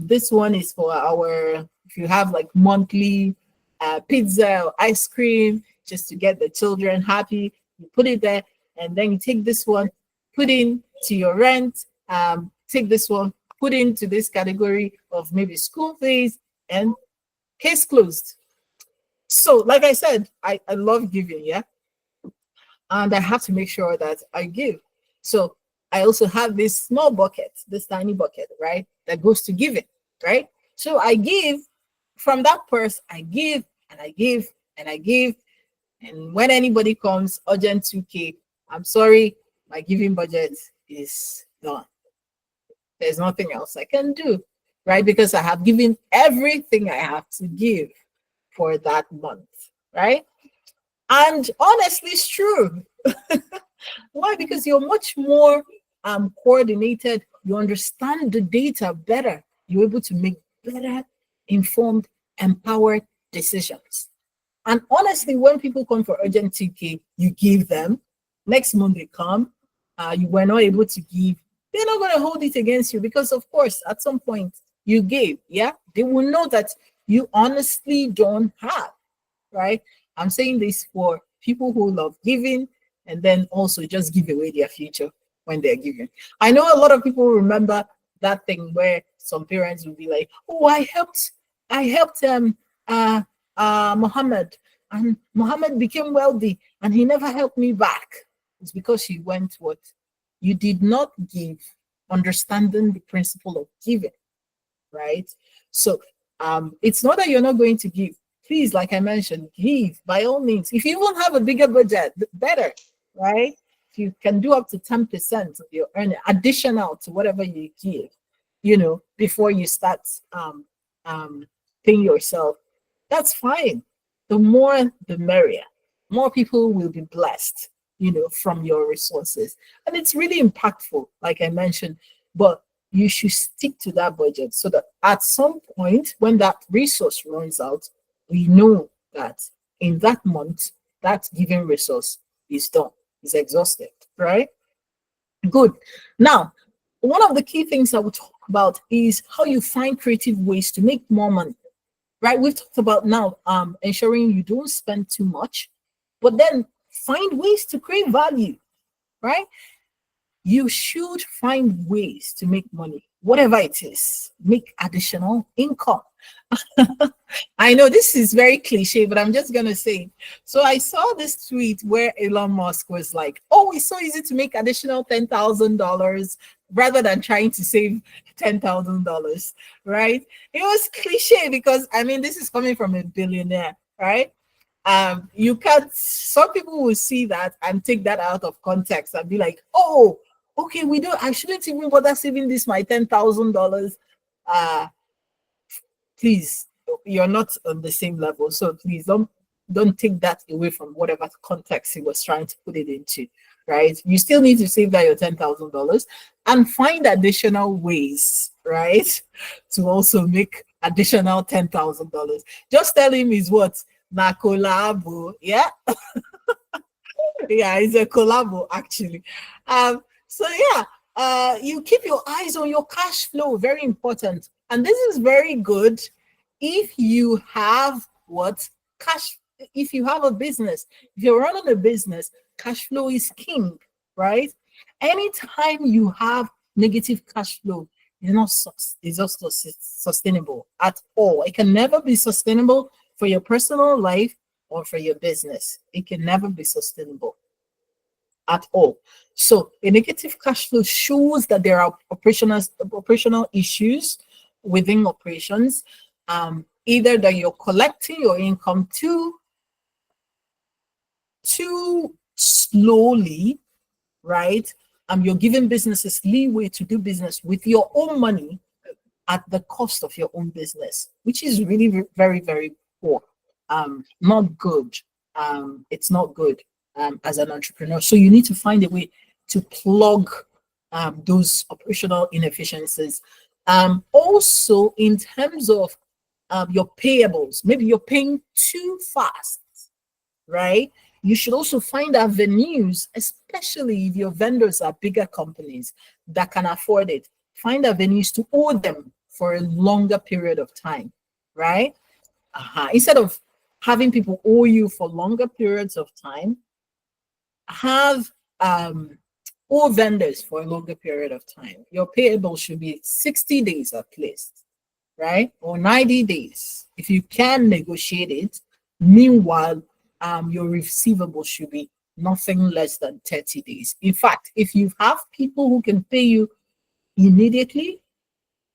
S6: This one is for our, if you have like monthly pizza or ice cream, just to get the children happy, you put it there, and then you take this one, put in to your rent, take this one, put into this category of maybe school fees, and case closed. So, like I said, I love giving, yeah, and I have to make sure that I give. So I also have this small bucket, this tiny bucket, right, that goes to giving, right? So I give from that purse, I give and I give and I give. And when anybody comes, urgent 2K, I'm sorry, my giving budget is done. There's nothing else I can do, right? Because I have given everything I have to give for that month, right? And honestly, it's true. Why? Because you're much more coordinated. You understand the data better. You're able to make better, informed, empowered decisions. And honestly, when people come for urgent TK, you give them. Next month they come, you were not able to give. They're not going to hold it against you because, of course, at some point you gave. Yeah, they will know that you honestly don't have. Right? I'm saying this for people who love giving and then also just give away their future when they're giving. I know a lot of people remember that thing where some parents will be like, "Oh, I helped Muhammad, and Muhammad became wealthy, and he never helped me back." It's because you went what you did not give, understanding the principle of giving, right? So it's not that you're not going to give. Please, like I mentioned, give by all means. If you even have a bigger budget, better, right? If you can do up to 10% of your earning additional to whatever you give, before you start paying yourself, that's fine. The more, the merrier. More people will be blessed, from your resources. And it's really impactful, like I mentioned, but you should stick to that budget so that at some point when that resource runs out, we know that in that month, that given resource is done, is exhausted, right? Good. Now, one of the key things I will talk about is how you find creative ways to make more money, right? We've talked about now ensuring you don't spend too much, but then find ways to create value, right? You should find ways to make money, whatever it is, make additional income. I know this is very cliche, but I'm just going to say. So I saw this tweet where Elon Musk was like, "Oh, it's so easy to make additional $10,000 rather than trying to save $10,000, right?" It was cliche because, I mean, this is coming from a billionaire, right? You can't, some people will see that and take that out of context and be like, "Oh, okay, I shouldn't even bother saving this, my $10,000. Please, you're not on the same level. So please don't take that away from whatever context he was trying to put it into, right? You still need to save that your $10,000 and find additional ways, right, to also make additional $10,000. Just tell him is what na collabo, yeah. Yeah, it's a collabo actually. So yeah, you keep your eyes on your cash flow, very important. And this is very good if you have what cash, if you have a business, if you're running a business, cash flow is king, right? Anytime you have negative cash flow, it's not sustainable at all. It can never be sustainable for your personal life or for your business. It can never be sustainable at all. So a negative cash flow shows that there are operational issues within operations. Either that you're collecting your income too slowly, right? You're giving businesses leeway to do business with your own money at the cost of your own business, which is really very, very poor. Not good. It's not good as an entrepreneur. So you need to find a way to plug those operational inefficiencies. Also, in terms of your payables, maybe you're paying too fast, right? You should also find avenues, especially if your vendors are bigger companies that can afford it. Find avenues to owe them for a longer period of time, right? Instead of having people owe you for longer periods of time, have owe vendors for a longer period of time. Your payable should be 60 days at least, right? Or 90 days. If you can negotiate it, meanwhile, your receivable should be nothing less than 30 days. In fact, if you have people who can pay you immediately,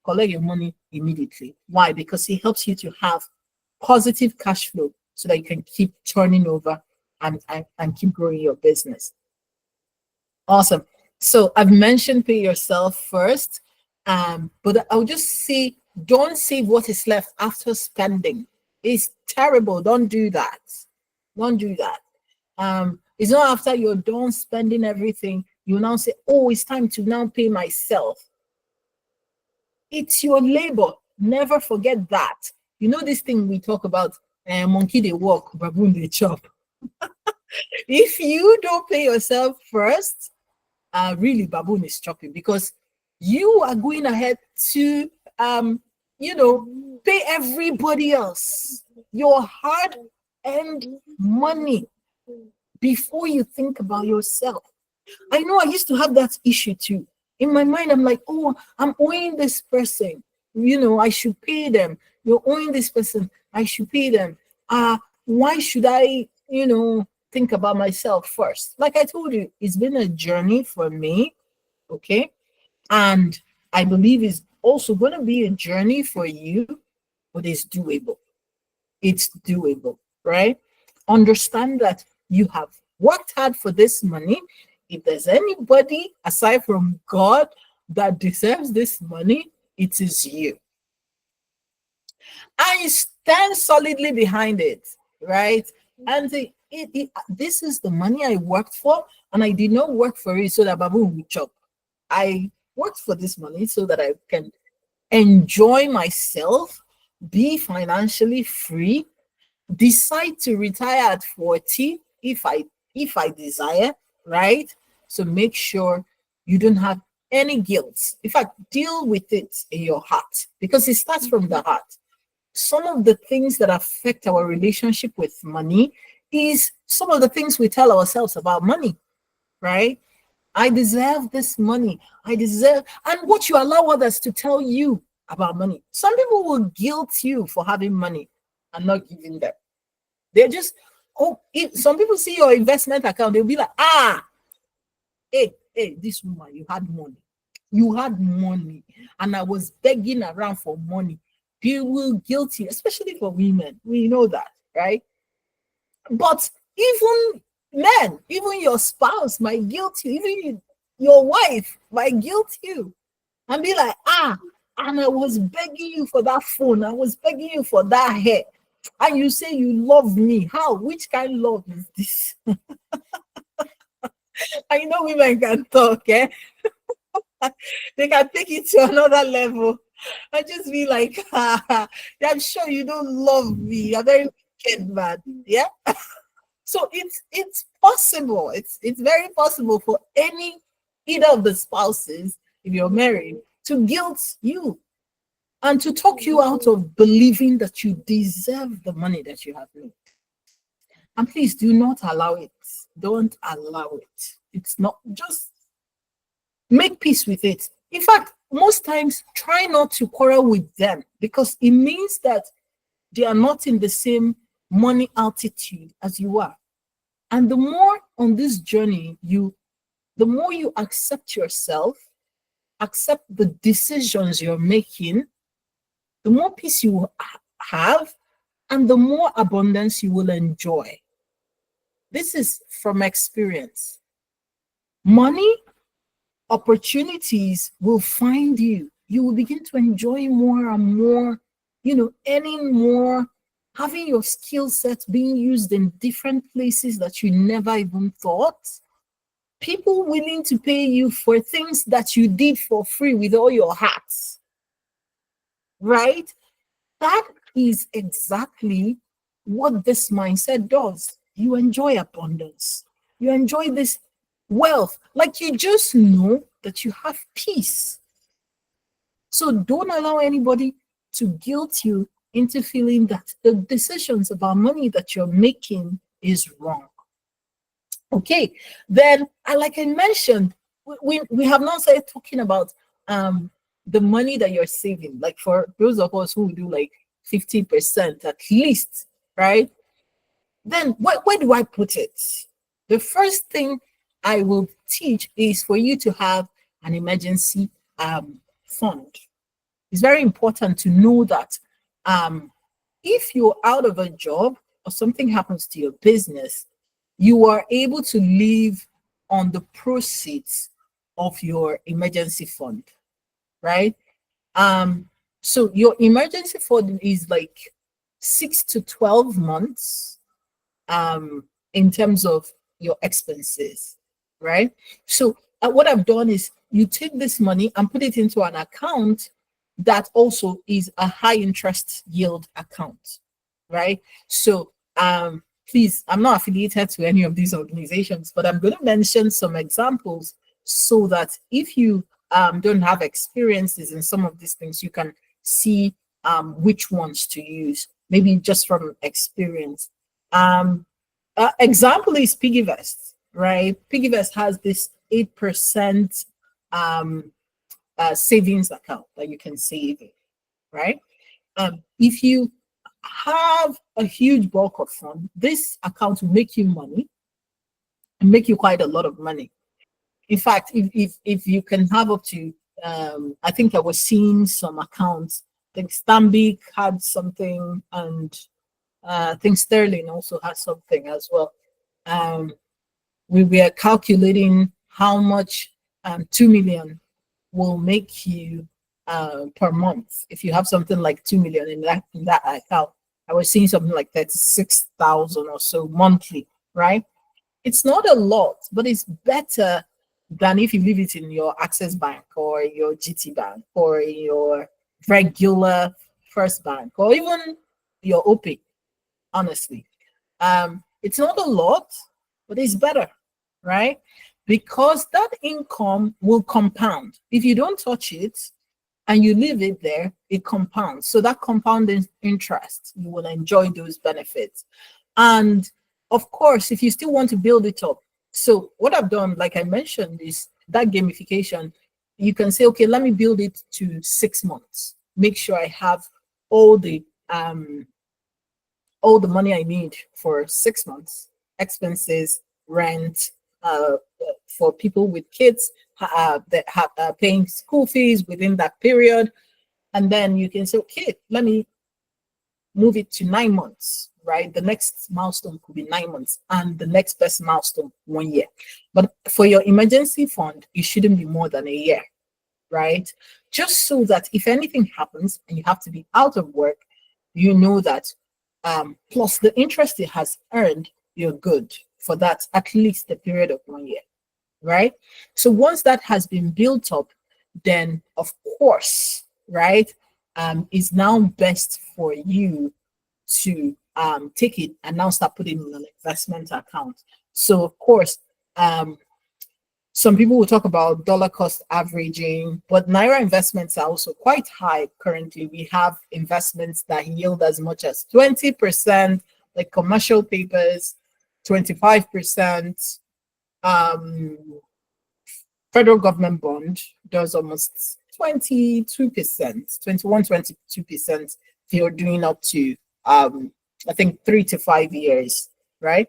S6: collect your money immediately. Why? Because it helps you to have positive cash flow so that you can keep turning over and keep growing your business. Awesome. So I've mentioned pay yourself first, but I'll just say don't save what is left after spending. It's terrible. Don't do that. Don't do that. It's not after you're done spending everything, you now say, oh, it's time to now pay myself. It's your labor. Never forget that. You know this thing we talk about, monkey they walk, baboon they chop. If you don't pay yourself first, really baboon is chopping because you are going ahead to pay everybody else your hard-earned money before you think about yourself. I know I used to have that issue too. In my mind, I'm like, oh, I'm owing this person. I should pay them. You're owing this person. I should pay them. Why should I, think about myself first? Like I told you, it's been a journey for me. Okay. And I believe it's also going to be a journey for you, but it's doable. It's doable, right? Understand that you have worked hard for this money. If there's anybody aside from God that deserves this money, it is you. And stand solidly behind it, right? And this is the money I worked for, and I did not work for it so that Babu would chop. I worked for this money so that I can enjoy myself, be financially free, decide to retire at 40 if I desire, right? So make sure you don't have any guilt. In fact, deal with it in your heart because it starts from the heart. Some of the things that affect our relationship with money is some of the things we tell ourselves about money, right? I deserve this money. I deserve, and what you allow others to tell you about money. Some people will guilt you for having money and not giving them. They're just, some people see your investment account, they'll be like, hey, this woman, you had money. You had money. And I was begging around for money. They will guilt you, especially for women. We know that, right? But even men, even your spouse might guilt you, even your wife might guilt you and be like, and I was begging you for that phone, I was begging you for that hair, and you say you love me. How? Which kind of love is this? I know women can talk, eh? They can take it to another level. I just be like, I'm sure you don't love me. You're very wicked, man. Yeah. So it's possible. It's very possible for either of the spouses, if you're married, to guilt you and to talk you out of believing that you deserve the money that you have made. And please do not allow it. Don't allow it. It's not, just make peace with it. In fact, most times try not to quarrel with them, because it means that they are not in the same money altitude as you are. And the more on this journey the more you accept yourself, accept the decisions you're making, the more peace you will have, and the more abundance you will enjoy. This is from experience. Money, opportunities will find you. You will begin to enjoy more and more, earning more, having your skill set being used in different places that you never even thought. People willing to pay you for things that you did for free with all your heart. Right? That is exactly what this mindset does. You enjoy abundance. You enjoy this wealth. Like, you just know that you have peace. So don't allow anybody to guilt you into feeling that the decisions about money that you're making is wrong. Okay, then like I mentioned, we have not started talking about the money that you're saving. Like, for those of us who do like 50% at least, right? Then where do I put it? The first thing I will teach is for you to have an emergency fund. It's very important to know that if you're out of a job or something happens to your business, you are able to live on the proceeds of your emergency fund, right? So your emergency fund is like 6 to 12 months in terms of your expenses, right? So what I've done is you take this money and put it into an account that also is a high interest yield account, right? So please, I'm not affiliated to any of these organizations, but I'm going to mention some examples so that if you don't have experiences in some of these things, you can see which ones to use, maybe just from experience. Example is PiggyVest, right? PiggyVest has this 8% savings account that you can save in, right? If you have a huge bulk of fund, this account will make you money and make you quite a lot of money. In fact, if you can have up to, I think I was seeing some accounts. I think Stanbic had something, and I think Sterling also has something as well. We were calculating how much 2 million will make you per month. If you have something like 2 million in that account, I was seeing something like 36,000 or so monthly, right? It's not a lot, but it's better than if you leave it in your Access Bank or your GT Bank or your regular First Bank or even your OPay, honestly. It's not a lot, but it's better, right? Because that income will compound. If you don't touch it and you leave it there, it compounds. So that compounding interest, you will enjoy those benefits. And of course, if you still want to build it up, so what I've done, like I mentioned, is that gamification. You can say, okay, let me build it to 6 months. Make sure I have all the money I need for 6 months, expenses, rent, for people with kids that have paying school fees within that period. And then you can say, okay, let me move it to 9 months, right? The next milestone could be 9 months, and the next best milestone 1 year. But for your emergency fund, it shouldn't be more than a year, right? Just so that if anything happens and you have to be out of work, you know that plus the interest it has earned, you're good for that, at least the period of 1 year, right? So once that has been built up, then of course, right, is now best for you to take it and now start putting in an investment account So of course, um, some people will talk about dollar cost averaging, but Naira investments are also quite high currently. We have investments that yield as much as 20%, like commercial papers, 25%. Um, Federal government bond does almost 22%, 21, 22% if you're doing up to, I think, 3 to 5 years, right?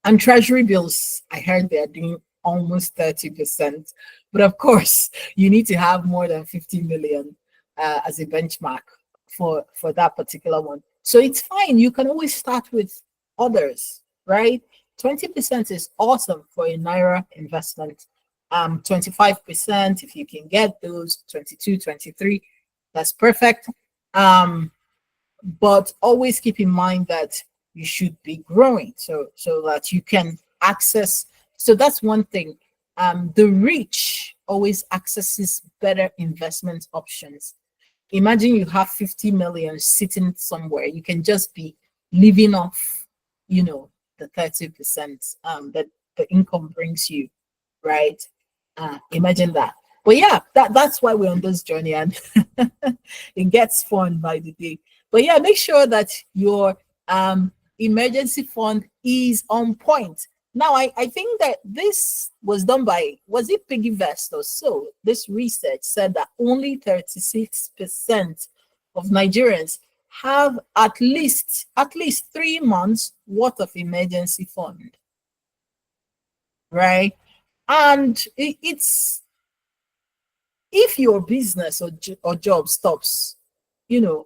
S6: And treasury bills, I heard they're doing almost 30%. But of course, you need to have more than 50 million as a benchmark for that particular one. So it's fine. You can always start with others, right? 20% is awesome for a Naira investment. 25%, if you can get those, 22, 23, that's perfect. Um, but always keep in mind that you should be growing so that you can access. So that's one thing. The rich always accesses better investment options. Imagine you have 50 million sitting somewhere. You can just be living off, the 30% that the income brings you, right? Imagine that. But yeah, that's why we're on this journey, and it gets fun by the day. But yeah, make sure that your emergency fund is on point. Now, I think that this was done by, was it PiggyVest or so? This research said that only 36% of Nigerians have at least 3 months worth of emergency fund, right? And it's, if your business or job stops, you know,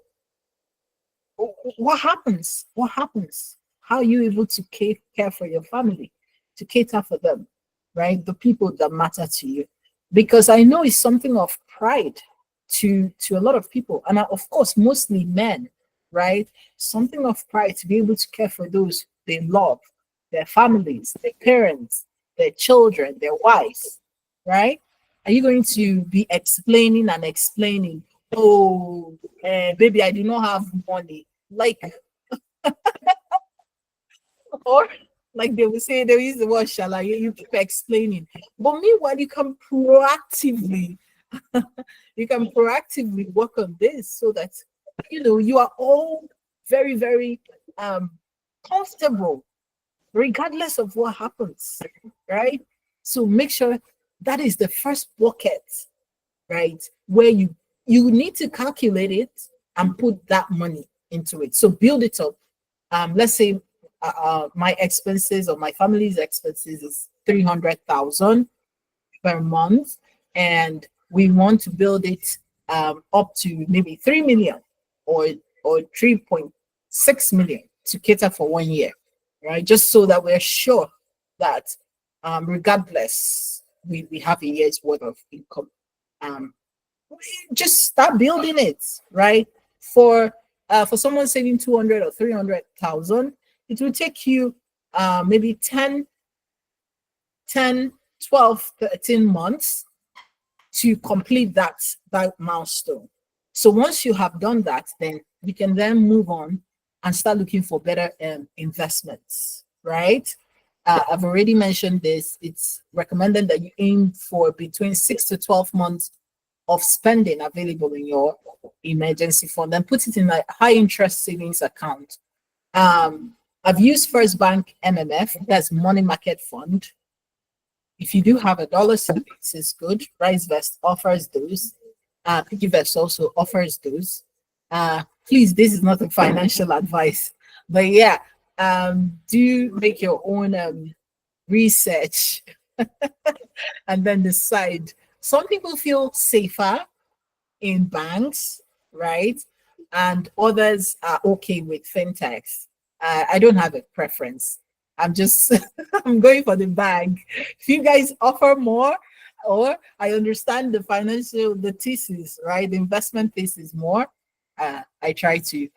S6: what happens? What happens? How are you able to care for your family, to cater for them, right? The people that matter to you. Because I know it's something of pride to a lot of people, and of course, mostly men, right? Something of pride to be able to care for those they love, their families, their parents, their children, their wives, right? Are you going to be explaining and explaining? Oh, baby, I do not have money. Like, or like they will say, they use the word shala, you keep explaining. But meanwhile, you can proactively work on this so that you are all very, very comfortable, regardless of what happens, right? So make sure that is the first bucket, right? Where you need to calculate it and put that money into it. So build it up. Let's say my expenses or my family's expenses is 300,000 per month, and we want to build it up to maybe 3 million or 3.6 million to cater for 1 year, right? Just so that we're sure that regardless, we have a year's worth of income. Um, just start building it, right? For someone saving 200 or 300,000, it will take you maybe 10, 12, 13 months to complete that milestone. So once you have done that, then we can then move on and start looking for better investments, right? I've already mentioned this. It's recommended that you aim for between 6 to 12 months of spending available in your emergency fund and put it in a high interest savings account. I've used First Bank MMF, that's money market fund. If you do have a dollar savings, it's good. RiseVest offers those. PiggyVest also offers those. Please, this is not a financial advice, but yeah, do make your own research and then decide. Some people feel safer in banks, right? And others are okay with fintechs. I don't have a preference. I'm just I'm going for the bag. If you guys offer more, or I understand the thesis, right? The investment thesis more. I try to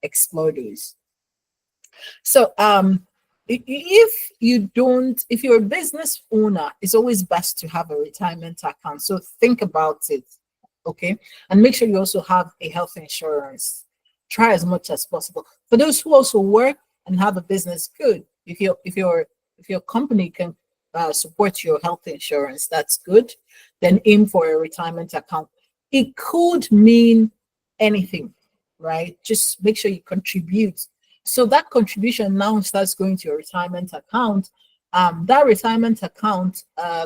S6: explore those. So if you're a business owner, it's always best to have a retirement account. So think about it, okay? And make sure you also have a health insurance. Try as much as possible. For those who also work and have a business, good. If you're If your company can support your health insurance, that's good. Then aim for a retirement account. It could mean anything, right? Just make sure you contribute. So that contribution now starts going to your retirement account. That retirement account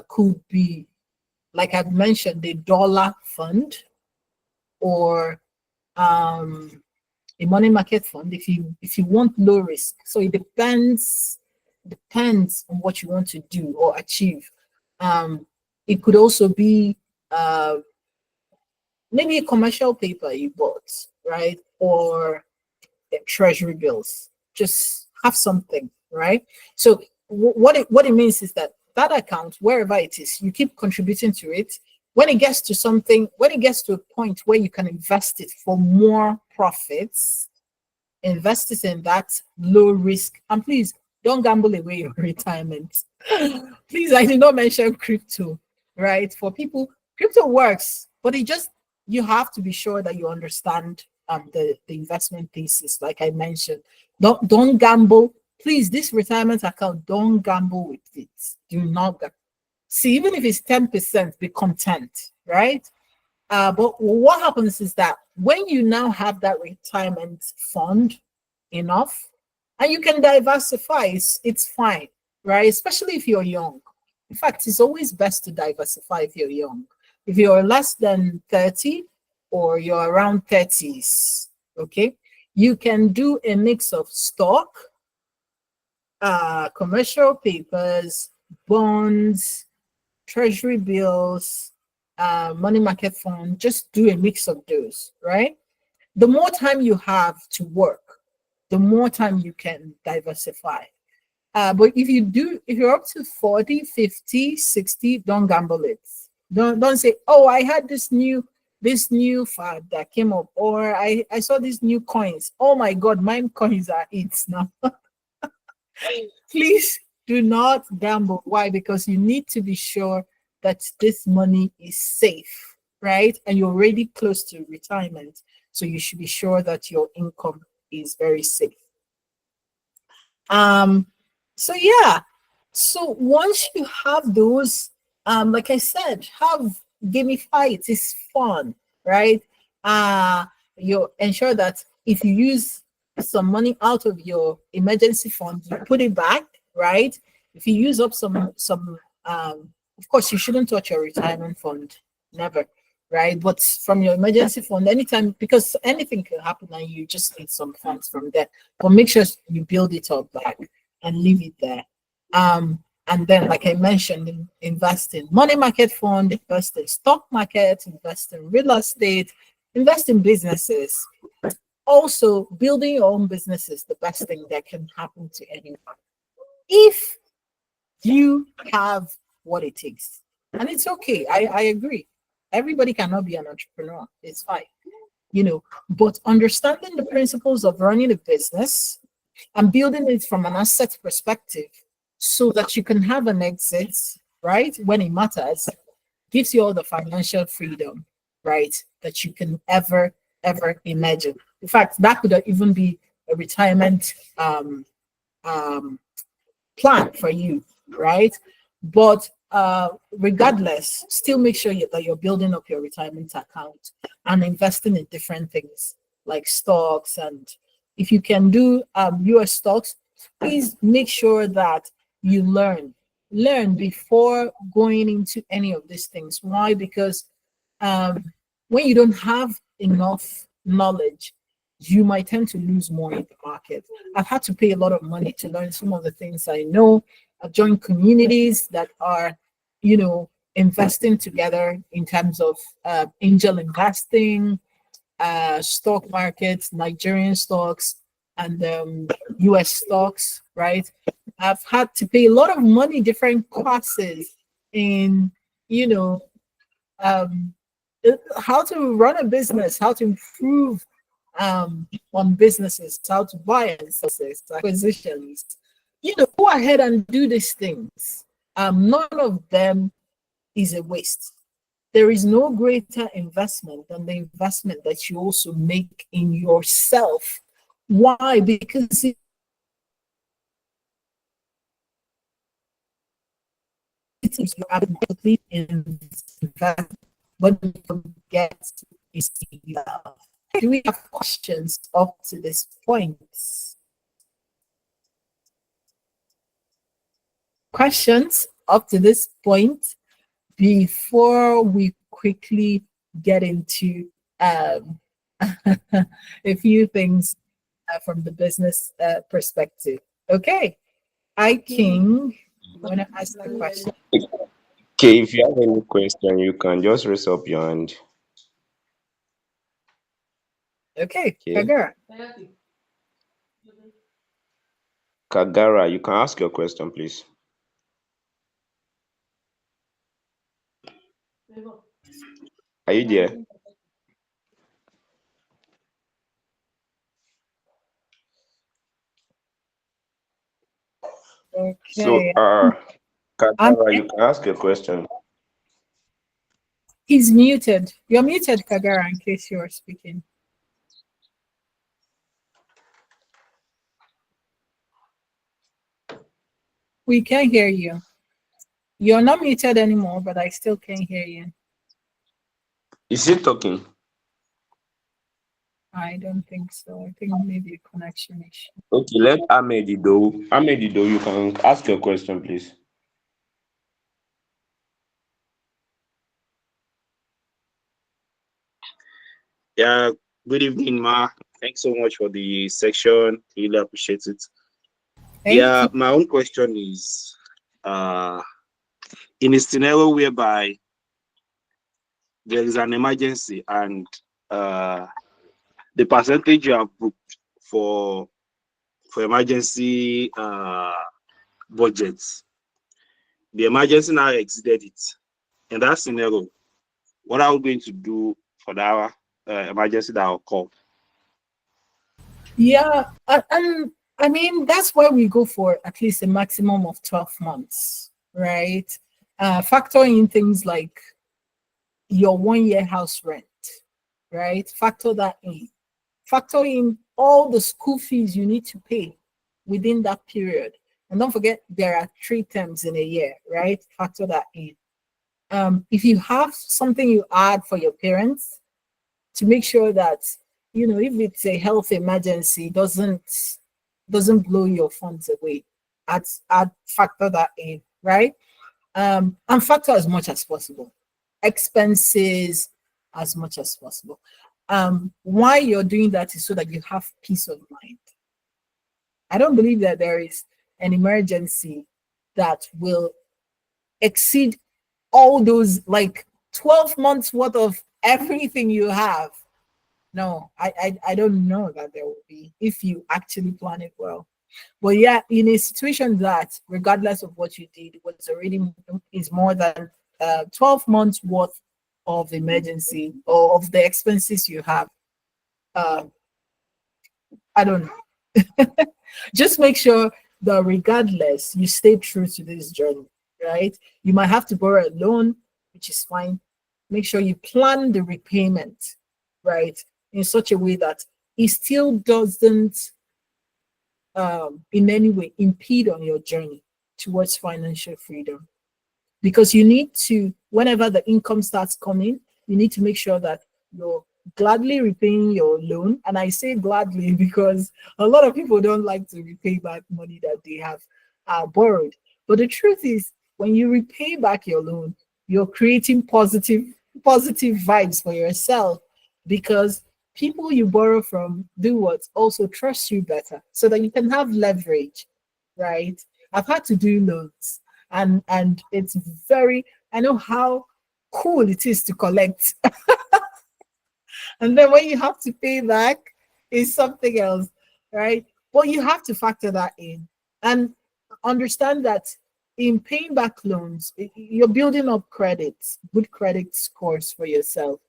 S6: could be, like I've mentioned, the dollar fund or a money market fund if you want low risk. So it depends on what you want to do or achieve. It could also be maybe a commercial paper you bought, right? Or treasury bills. Just have something, right? So what it means is that that account, wherever it is, you keep contributing to it. When it gets to something, when it gets to a point where you can invest it for more profits, invest it in that low risk. And please don't gamble away your retirement. Please, I did not mention crypto, right? For people, crypto works, but it just, you have to be sure that you understand the investment thesis, like I mentioned. Don't gamble. Please, this retirement account, don't gamble with it. Do not see, even if it's 10%, be content, right? But what happens is that when you now have that retirement fund enough, and you can diversify, it's fine, right? Especially if you're young. In fact, it's always best to diversify if you're young. If you're less than 30 or you're around 30s, okay, you can do a mix of stock, commercial papers, bonds, treasury bills, money market fund. Just do a mix of those, right? The more time you have to work, the more time you can diversify. But if you're up to 40, 50, 60, don't gamble it. Don't say, oh, I had this new fad that came up, or I saw these new coins. Oh my God, mine coins are it now. Please do not gamble. Why? Because you need to be sure that this money is safe, right? And you're already close to retirement. So you should be sure that your income is very safe. So yeah. So once you have those, like I said, have gamify it. It's fun, right? You ensure that if you use some money out of your emergency fund, you put it back, right? If you use up some of course you shouldn't touch your retirement fund, never, right? But from your emergency fund, anytime, because anything can happen and you just need some funds from there. But make sure you build it up back and leave it there. And then, like I mentioned, invest in money market fund, invest in stock market, invest in real estate, invest in businesses. Also, building your own business is the best thing that can happen to anyone if you have what it takes. And it's okay. I agree. Everybody cannot be an entrepreneur. It's fine, but understanding the principles of running a business and building it from an asset perspective so that you can have an exit, right, when it matters, gives you all the financial freedom, right, that you can ever imagine. In fact, that could even be a retirement plan for you, right? But regardless, still make sure that you're building up your retirement account and investing in different things like stocks. And if you can do US stocks, please make sure that you learn before going into any of these things. Why? Because when you don't have enough knowledge, you might tend to lose more in the market. I've had to pay a lot of money to learn some of the things I know. I've joined communities that are, investing together in terms of angel investing, stock markets, Nigerian stocks, and US stocks, right? I've had to pay a lot of money, different classes in, um, how to run a business, how to improve on businesses, how to buy and sell, acquisitions. Go ahead and do these things. None of them is a waste. There is no greater investment than the investment that you also make in yourself. Why? Because items you have to please invest, but don't forget is love. Do we have questions up to this point? Questions up to this point before we quickly get into a few things from the business perspective. Okay, I King, you want to ask the question?
S1: Okay, if you have any question, you can just raise up your hand.
S6: Okay,
S1: Okay.
S6: Kagura.
S1: Kagara, you can ask your question, please. Are you there? So,
S6: Okay, I'm,
S1: Kagara, you can ask your question.
S6: he's muted. You're muted, Kagura, in case you're speaking. We can't hear you. You're not muted anymore, but I still can't hear you.
S1: Is he talking?
S6: I don't think so. I think maybe a connection issue.
S1: Okay, let Ahmed Udoh. Ahmed Udoh, you can ask your question, please.
S7: Yeah, good evening, Ma. Thanks so much for the section. Really appreciate it.
S6: Thank
S7: Yeah,
S6: you.
S7: my own question is uh in a scenario whereby there is an emergency and uh the percentage you have booked for emergency budgets, the emergency now exceeded it. In that scenario, what are we going to do for that emergency that will come?
S6: Yeah, and I mean that's why we go for at least a maximum of 12 months, right? Factor in things like your 1 year house rent, right? Factor that in. Factor in all the school fees you need to pay within that period. And don't forget there are 3 terms in a year, right? Factor that in. If you have something you add for your parents, to make sure that if it's a health emergency, doesn't blow your funds away. Add factor that in, right? And factor as much as possible expenses as much as possible. Why you're doing that is so that you have peace of mind. I don't believe that there is an emergency that will exceed all those like 12 months worth of everything you have. No, I don't know that there will be if you actually plan it well. But yeah, in a situation that, regardless of what you did, was already is more than 12 months worth of emergency or of the expenses you have, uh, I don't know. Just make sure that regardless, you stay true to this journey, right? You might have to borrow a loan, which is fine. Make sure you plan the repayment, right, in such a way that it still doesn't in any way impede on your journey towards financial freedom. Because you need to, whenever the income starts coming, you need to make sure that you're gladly repaying your loan. And I say gladly because a lot of people don't like to repay back money that they have borrowed. But the truth is, when you repay back your loan, you're creating positive vibes for yourself, because people you borrow from do what? Also trust you better so that you can have leverage, right? I've had to do loans, and it's very, I know how cool it is to collect. And then when you have to pay back, is something else, right? But you have to factor that in and understand that in paying back loans, you're building up credits, good credit scores for yourself.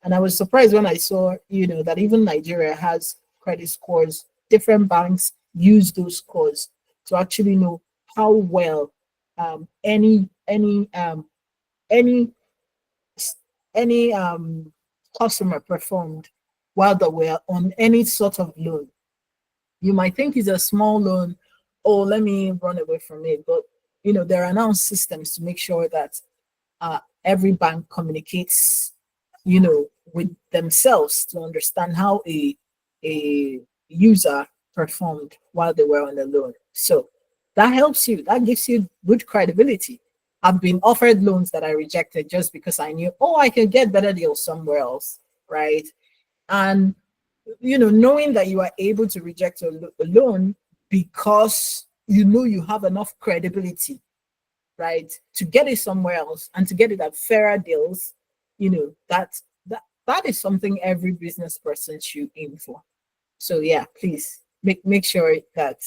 S6: And I was surprised when I saw, that even Nigeria has credit scores. Different banks use those scores to actually know how well any any customer performed while they were on any sort of loan. You might think it's a small loan. Oh, let me run away from it. But there are now systems to make sure that every bank communicates, with themselves to understand how a user performed while they were on the loan. So that helps you. That gives you good credibility. I've been offered loans that I rejected just because I knew, oh, I can get better deals somewhere else, right? And knowing that you are able to reject a loan because you have enough credibility, right, to get it somewhere else and to get it at fairer deals, that is something every business person should aim for. So yeah, please make sure that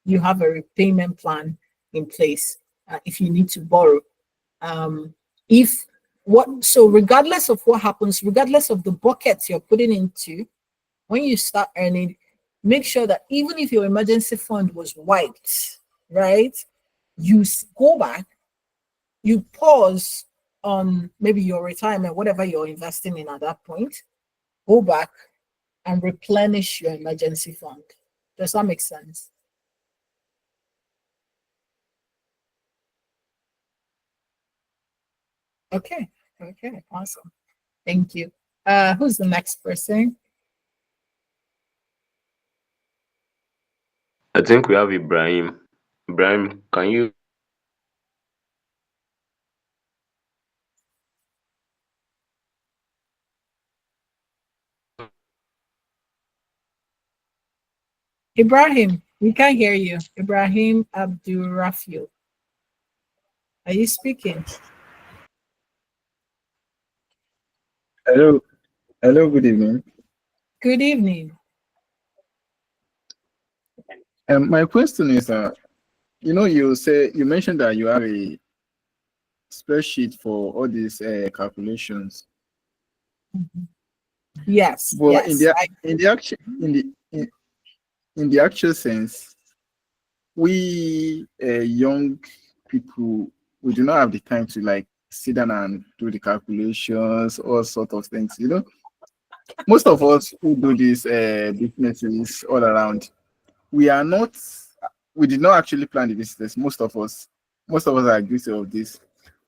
S6: you have a repayment plan in place if you need to borrow. If what so regardless of what happens, regardless of the buckets you're putting into, when you start earning, make sure that even if your emergency fund was wiped, right, go back, you pause on maybe your retirement, whatever you're investing in at that point, go back and replenish your emergency fund. Does that make sense? Okay. Okay. Awesome. Thank you. Who's the next person?
S1: I think we have Ibrahim. Ibrahim, can you?
S6: Ibrahim, we can't hear you. Ibrahim Abdul Rafiu. Are you speaking?
S8: Hello, hello, good evening.
S6: Good evening.
S8: My question is, you mentioned that you have a spreadsheet for all these calculations,
S6: Yes,
S8: but
S6: yes.
S8: in the actual sense, we young people, we do not have the time to like sit down and do the calculations, all sort of things. Most of us who do these businesses all around, we are not we did not actually plan the business. Most of us are guilty of this.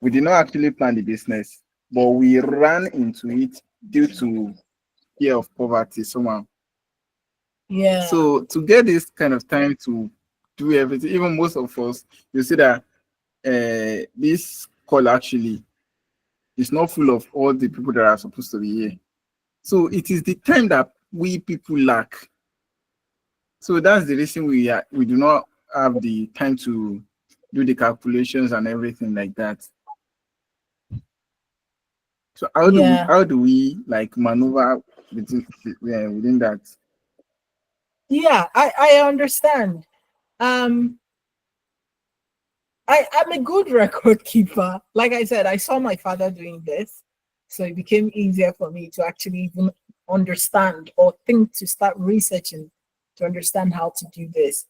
S8: We did not actually plan the business, but we ran into it due to fear of poverty somehow.
S6: Yeah.
S8: So to get this kind of time to do everything, even most of us, you see that this call actually is not full of all the people that are supposed to be here. So it is the time that we people lack. So that's the reason we do not have the time to do the calculations and everything like that. So
S6: Yeah.
S8: how do we like maneuver within that?
S6: Yeah, I understand. Um, I'm a good record keeper. Like I said, I saw my father doing this, so it became easier for me to actually even understand or think to start researching to understand how to do this.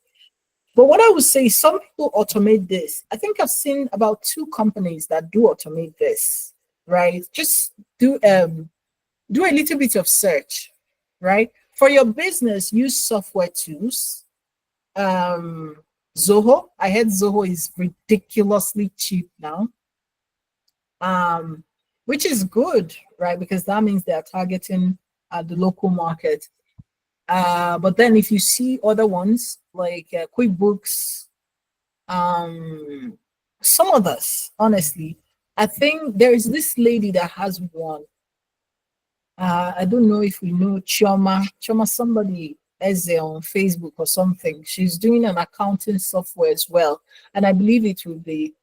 S6: But what I would say, some people automate this. I think I've seen about 2 companies that do automate this, right? Just do a little bit of search, right? For your business, use software tools. Um, Zoho, I heard Zoho is ridiculously cheap now, um, which is good, right? Because that means they are targeting the local market. But then if you see other ones like QuickBooks, um, some others, honestly, I think there is this lady that has one. I don't know if we know Choima, somebody as on Facebook or something. She's doing an accounting software as well, and I believe it will be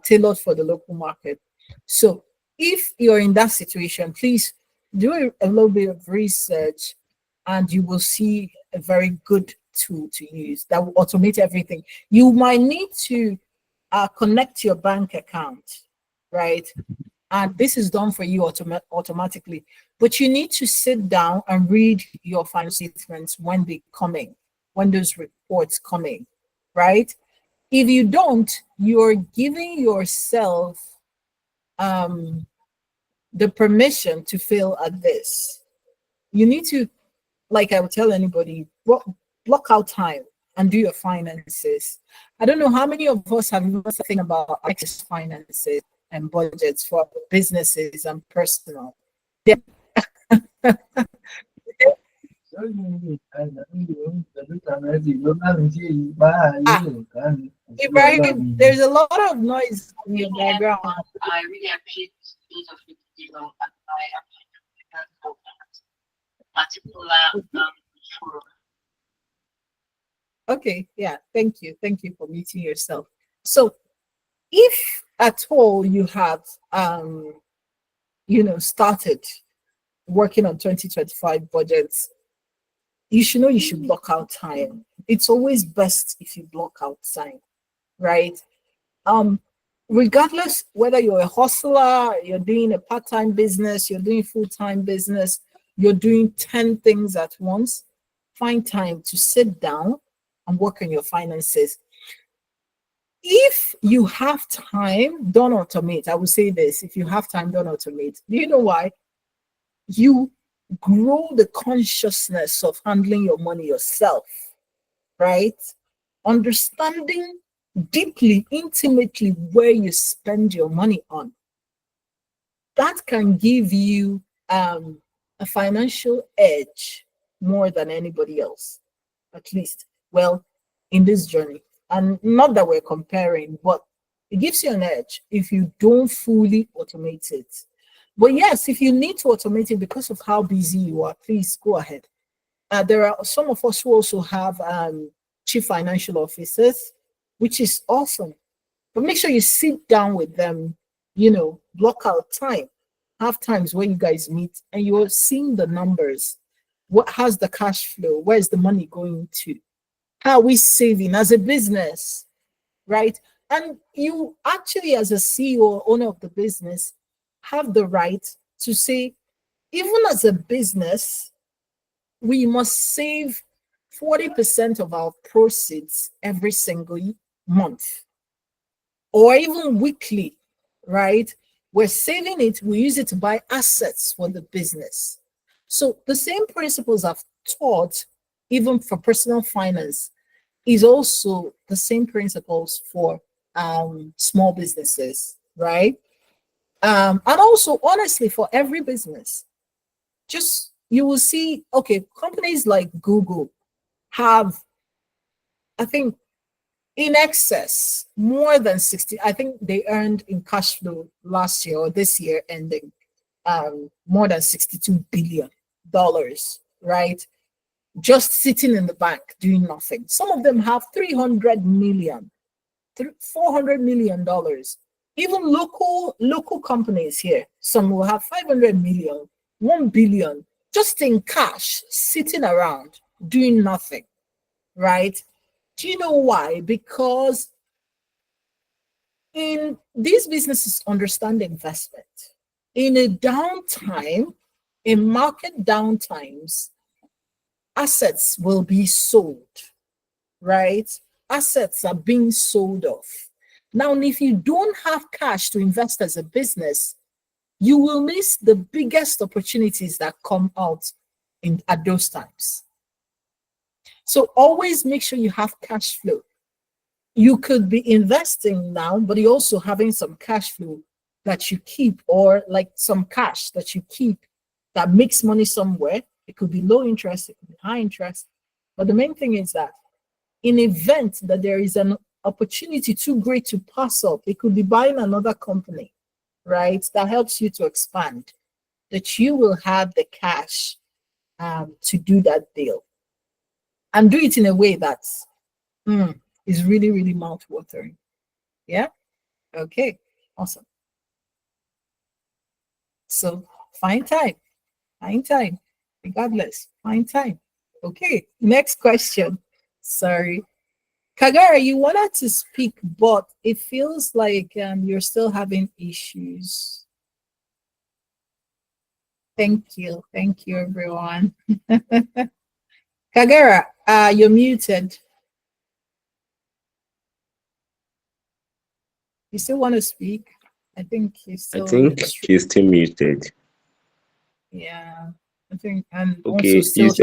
S6: tailored for the local market. So, if you're in that situation, please do a little bit of research, and you will see a very good tool to use that will automate everything. You might need to connect your bank account, right? And this is done for you automatically. But you need to sit down and read your financial statements when they come in, when those reports come in, right? If you don't, you're giving yourself um, the permission to fail at this. You need to, like I would tell anybody, block out time. and do your finances. I don't know how many of us have even think about access finances and budgets for businesses and personal. Yeah. Ah, Ibrahim, there's a lot of noise in your background.
S9: I really appreciate those of you, and I appreciate that particular forum.
S6: Okay, yeah, thank you. Thank you for meeting yourself. So if at all you have started working on 2025 budgets, you should know you should block out time. It's always best if you block out time, right? Um, Regardless whether you're a hustler, you're doing a part-time business, you're doing full-time business, you're doing 10 things at once, find time to sit down and work on your finances. If you have time, don't automate. I would say this: if you have time, don't automate. Do you know why? You grow the consciousness of handling your money yourself, right? Understanding deeply, intimately where you spend your money on. That can give you a financial edge more than anybody else, at least. Well, in this journey. And not that we're comparing, but it gives you an edge if you don't fully automate it. But yes, if you need to automate it because of how busy you are, please go ahead. There are some of us who also have chief financial officers, which is awesome. But make sure you sit down with them, block out time, have times where you guys meet and you're seeing the numbers. How's the cash flow? Where's the money going to? How are we saving as a business, right? And you actually, as a CEO or owner of the business, have the right to say, even as a business, we must save 40% of our proceeds every single month or even weekly, right? We're saving it, we use it to buy assets for the business. So the same principles I've taught, even for personal finance, is also the same principles for small businesses, right? And also, honestly, for every business, just you will see, okay, companies like Google have, I think, in excess more than 60. I think they earned in cash flow last year or this year ending more than $62 billion, right? Just sitting in the bank doing nothing. Some of them have 300 million, $400 million. Even local companies here, some will have 500 million, 1 billion, just in cash, sitting around doing nothing, right? Do you know why? Because in these businesses understand investment. In a downtime, in market downtimes, assets will be sold, right? Assets are being sold off. Now, if you don't have cash to invest as a business, you will miss the biggest opportunities that come out at those times. So always make sure you have cash flow. You could be investing now, but you're also having some cash flow that you keep, or like some cash that you keep that makes money somewhere. It could be low interest, it could be high interest. But the main thing is that in event that there is an opportunity too great to pass up, it could be buying another company, right? That helps you to expand, that you will have the cash to do that deal and do it in a way that's is really, really mouth-watering. Yeah? Okay, awesome. So find time, regardless, find time. Okay, next question. Sorry. Kagara, you wanted to speak, but it feels like you're still having issues. Thank you, everyone. Kagara, you're muted. You still want to speak? I think he's
S1: I
S6: still.
S1: think he's still muted.
S6: Yeah, I think, and also
S1: Okay,
S6: still
S1: is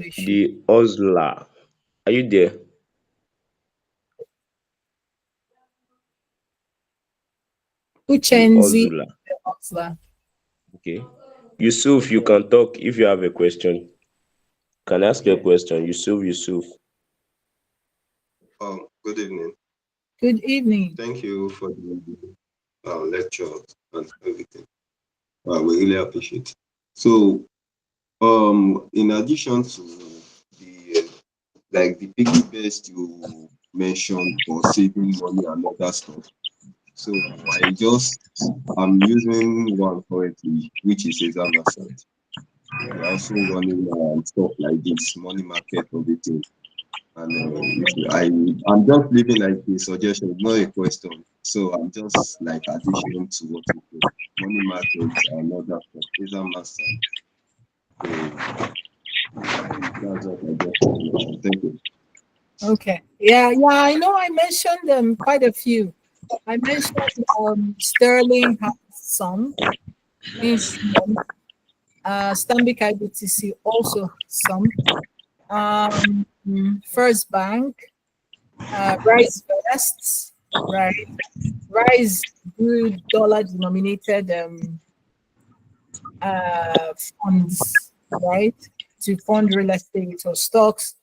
S6: issue.
S1: the Osla. Are you there?
S6: Uchenzi
S1: Ozula.
S6: Hustler.
S1: Okay. Yusuf, you can talk if you have a question. Can ask your question. Yusuf.
S10: Good evening.
S6: Good evening.
S10: Thank you for the lecture and everything. We really appreciate it. So, in addition to the like the piggy best you mentioned for saving money and other stuff, so I'm using one currently, which is exam aside. We're also running stuff like this, money market, everything. And I'm just leaving like a suggestion, not a question. So I'm just like addition to what you do. Money markets and other stuff. These are master. So that's what I just want to mention. Thank you.
S6: Okay. Yeah, I know I mentioned quite a few. I mentioned Sterling has some insurance. Stanbic IBTC also has some. First Bank, Rise Vests, right? Rise good dollar denominated funds, right? To fund real estate or stocks.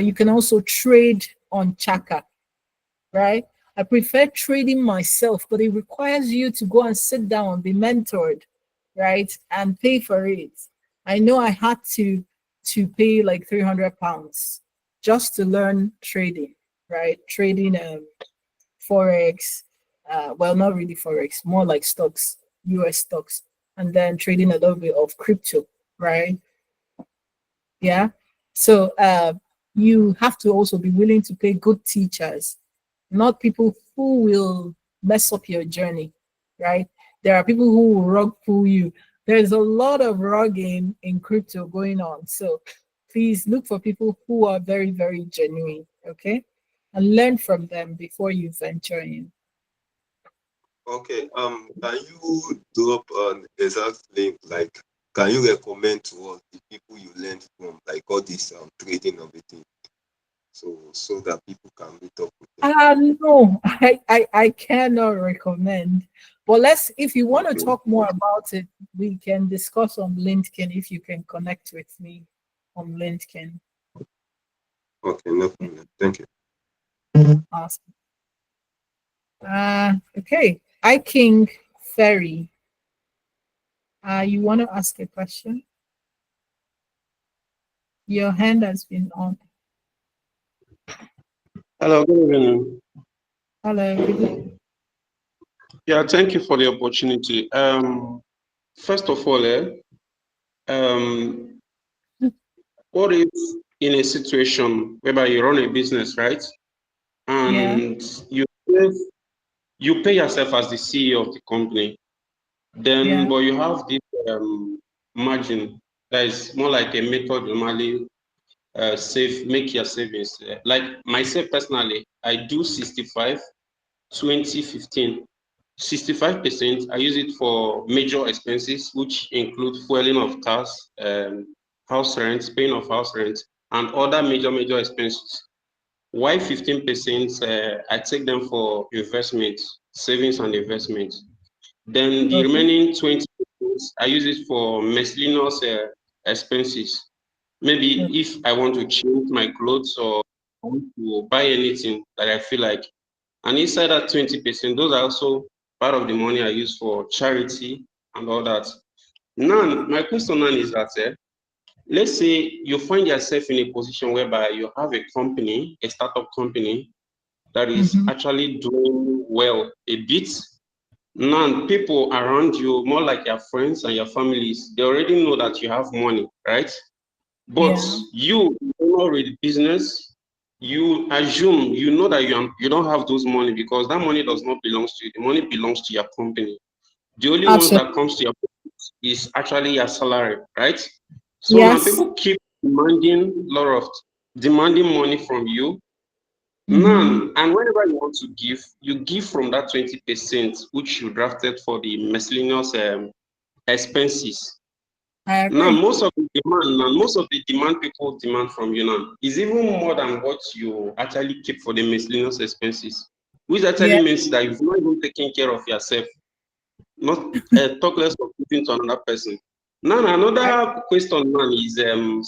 S6: You can also trade on Chaka, right? I prefer trading myself, but it requires you to go and sit down, be mentored, right? And pay for it. I know I had to pay like £300 just to learn trading, right? Trading forex, well, not really forex, more like stocks, US stocks, and then trading a little bit of crypto, right? Yeah. So you have to also be willing to pay good teachers, not people who will mess up your journey, right? There are people who will rug pull you. There's a lot of rugging in crypto going on. So please look for people who are very, very genuine, okay? And learn from them before you venture in.
S10: Okay. Can you drop an exact link? Like, can you recommend to us the people you learned from, like all this trading of it, so that people can meet up with them?
S6: No, I cannot recommend. But if you want to
S10: Okay.
S6: talk more about it, we can discuss on LinkedIn if you can connect with me on LinkedIn.
S10: Okay, no problem. Thank you.
S6: Awesome. Okay. I King Ferry. You want to ask a question? Your hand has been on.
S11: Hello, good evening.
S6: Hello, good evening.
S11: Yeah, thank you for the opportunity. First of all, um, what if in a situation whereby you run a business, right?
S6: Yeah.
S11: And you pay yourself as the CEO of the company, then
S6: Yeah.
S11: but you have this margin that is more like a method normally make your savings. Like myself personally, I do 65, 20, 15. 65%, I use it for major expenses, which include fueling of cars, house rent, paying of house rent, and other major expenses. Why 15%? I take them for investment, savings and investment. Then the
S6: Okay.
S11: remaining 20%, I use it for miscellaneous expenses. Maybe
S6: Okay.
S11: if I want to change my clothes or I want to buy anything that I feel like. And inside that 20%, those are also part of the money I use for charity and all that. Now, my question now is that, let's say you find yourself in a position whereby you have a company, a startup company that is
S6: Mm-hmm.
S11: actually doing well a bit. Now, people around you, more like your friends and your families, they already know that you have money, right? But
S6: Yeah.
S11: you don't know with business, you assume you know that you don't have those money because that money does not belong to you. The money belongs to your company. The only ones
S6: Absolutely.
S11: that comes to your pocket is actually your salary, right? So now
S6: Yes.
S11: people keep demanding money from you.
S6: Mm-hmm.
S11: Now, and whenever you want to give, you give from that 20% which you drafted for the miscellaneous expenses.
S6: I
S11: Now,
S6: agree.
S11: most of the demand people demand from you now is even more than what you actually keep for the miscellaneous expenses, which actually
S6: Yeah,
S11: means that you've not even taken care of yourself, not talk less of giving to another person. Now,
S6: I,
S11: another question now is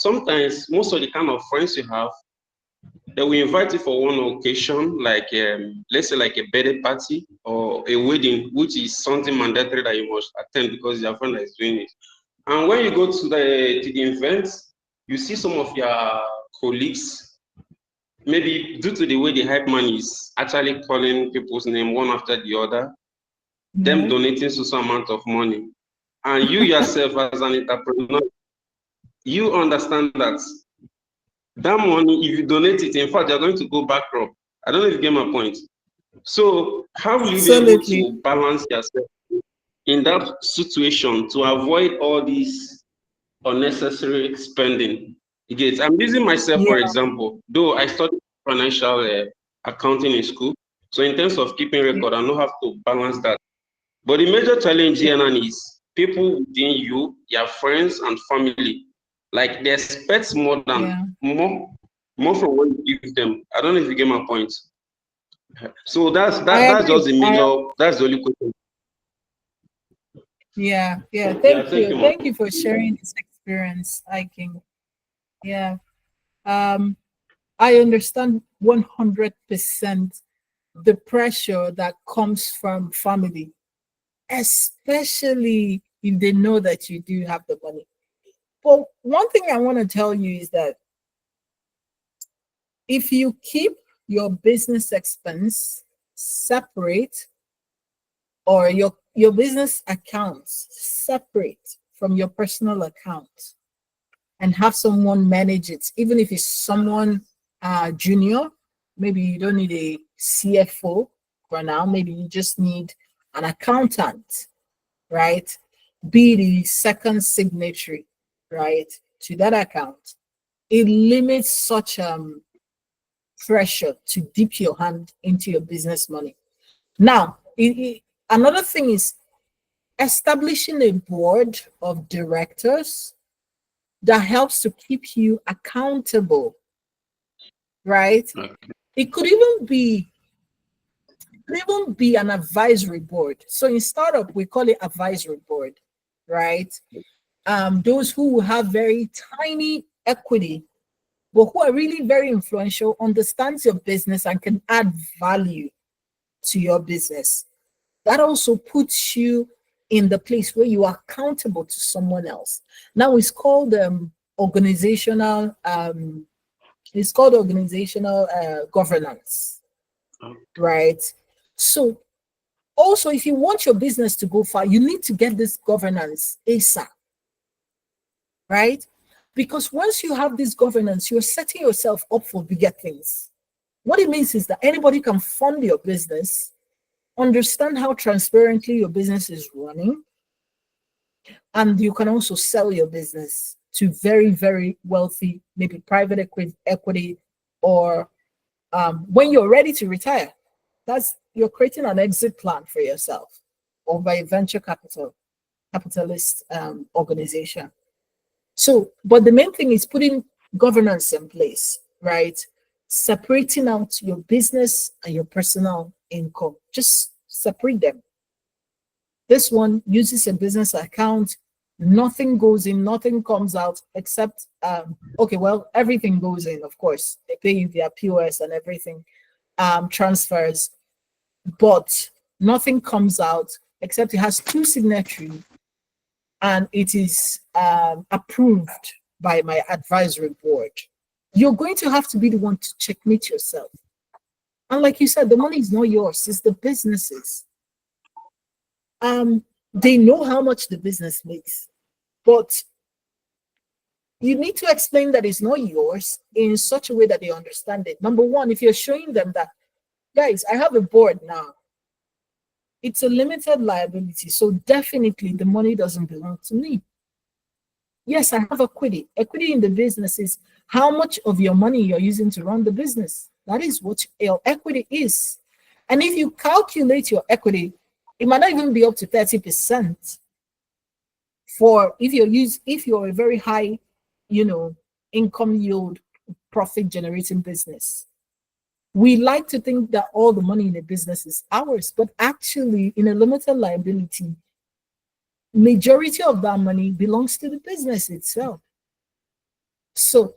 S11: sometimes most of the kind of friends you have, they will invite you for one occasion, like let's say like a birthday party or a wedding, which is something mandatory that you must attend because your friend is doing it. And when you go to the event, you see some of your colleagues, maybe due to the way the hype man is actually calling people's name one after the other, them
S6: yeah,
S11: donating some amount of money. And you yourself as an entrepreneur, you understand that that money, if you donate it, in fact, you're going to go bankrupt. I don't know if you get my point. So how will you be able
S6: absolutely.
S11: to balance yourself in that situation to avoid all these unnecessary spending? Again, I'm using myself
S6: Yeah,
S11: for example, though I studied financial accounting in school. So in terms of keeping
S6: yeah,
S11: record, I know how to balance that. But the major challenge
S6: yeah,
S11: here now is people within you, your friends and family, like they expect
S6: yeah.
S11: more from what you give them. I don't know if you get my point. So
S6: I
S11: that's
S6: agree.
S11: just the major. That's the only question.
S6: Yeah, yeah.
S11: Yeah,
S6: Thank
S11: thank
S6: you.
S11: you,
S6: Thank
S11: man.
S6: you for sharing this experience, Hiking. Yeah. Um, I understand 100% the pressure that comes from family, especially if they know that you do have the money. But one thing I want to tell you is that if you keep your business expense separate, or your business accounts separate from your personal account, and have someone manage it, even if it's someone junior. Maybe you don't need a CFO for now. Maybe you just need an accountant, right? Be the second signatory, right, to that account. It limits such pressure to dip your hand into your business money. Now, another thing is establishing a board of directors that helps to keep you accountable, right? It could even be an advisory board. So in startup, we call it advisory board, right? Those who have very tiny equity, but who are really very influential, understands your business and can add value to your business. That also puts you in the place where you are accountable to someone else. Now it's called organizational governance, right? So also, if you want your business to go far, you need to get this governance ASAP, right? Because once you have this governance, you're setting yourself up for bigger things. What it means is that anybody can fund your business, understand how transparently your business is running, and you can also sell your business to very, very wealthy, maybe private equity, or when you're ready to retire. That's you're creating an exit plan for yourself, or by a capitalist organization. So, but the main thing is putting governance in place, right? Separating out your business and your personal income. Just separate them. This one uses a business account. Nothing goes in, nothing comes out except, okay, well, everything goes in, of course. They pay you via POS and everything, transfers, but nothing comes out except it has two signatories and it is approved by my advisory board. You're going to have to be the one to checkmate yourself. And like you said, the money is not yours, it's the businesses. They know how much the business makes, but you need to explain that it's not yours in such a way that they understand it. Number one, if you're showing them that, guys, I have a board now, it's a limited liability. So definitely the money doesn't belong to me. Yes, I have equity. Equity in the business is how much of your money you're using to run the business. That is what your equity is. And if you calculate your equity, it might not even be up to 30% for if you're a very high, you know, income yield profit generating business. We like to think that all the money in a business is ours, but actually in a limited liability, majority of that money belongs to the business itself. So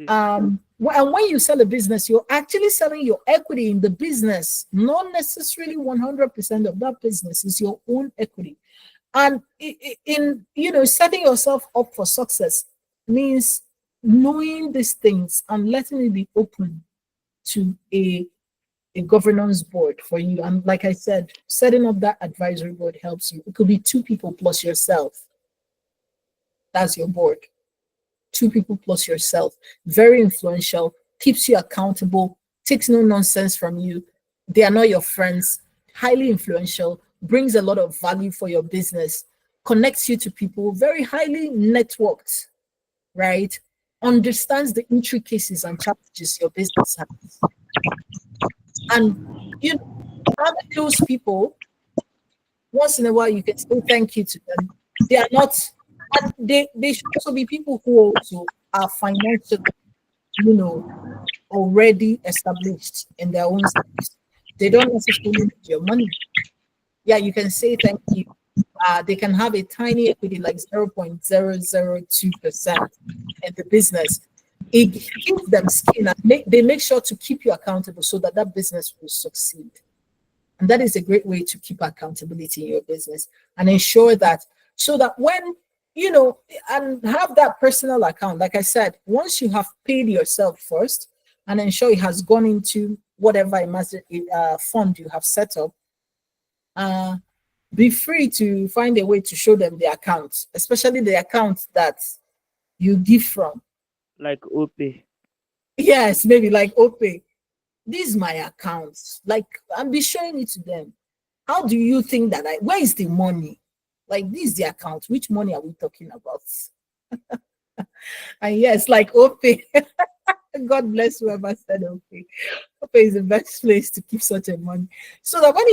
S6: and when you sell a business, you're actually selling your equity in the business, not necessarily 100% of that business is your own equity. And in setting yourself up for success means knowing these things and letting it be open to a governance board for you. And like I said, setting up that advisory board helps you. It could be 2 people plus yourself. That's your board. 2 people plus yourself. Very influential, keeps you accountable, takes no nonsense from you. They are not your friends, highly influential, brings a lot of value for your business, connects you to people, very highly networked, right? Understands the intricacies and challenges your business has. And you know, having those people, once in a while you can say thank you to them. They are not, and they should also be people who also are financially, already established in their own lives. They don't necessarily need your money. Yeah, you can say thank you. They can have a tiny equity like 0.002% in the business. It gives them skin and they make sure to keep you accountable so that that business will succeed. And that is a great way to keep accountability in your business and ensure that so that when and have that personal account. Like I said, once you have paid yourself first and ensure it has gone into whatever fund you have set up, be free to find a way to show them the account, especially the account that you give from.
S12: Like OP.
S6: Yes, maybe like OPay. This is my account. Like I'll be showing it to them. How do you think that where is the money? Like this is the account. Which money are we talking about? And yes, like OPay. God bless whoever said OPay. OPay is the best place to keep such a money. So that when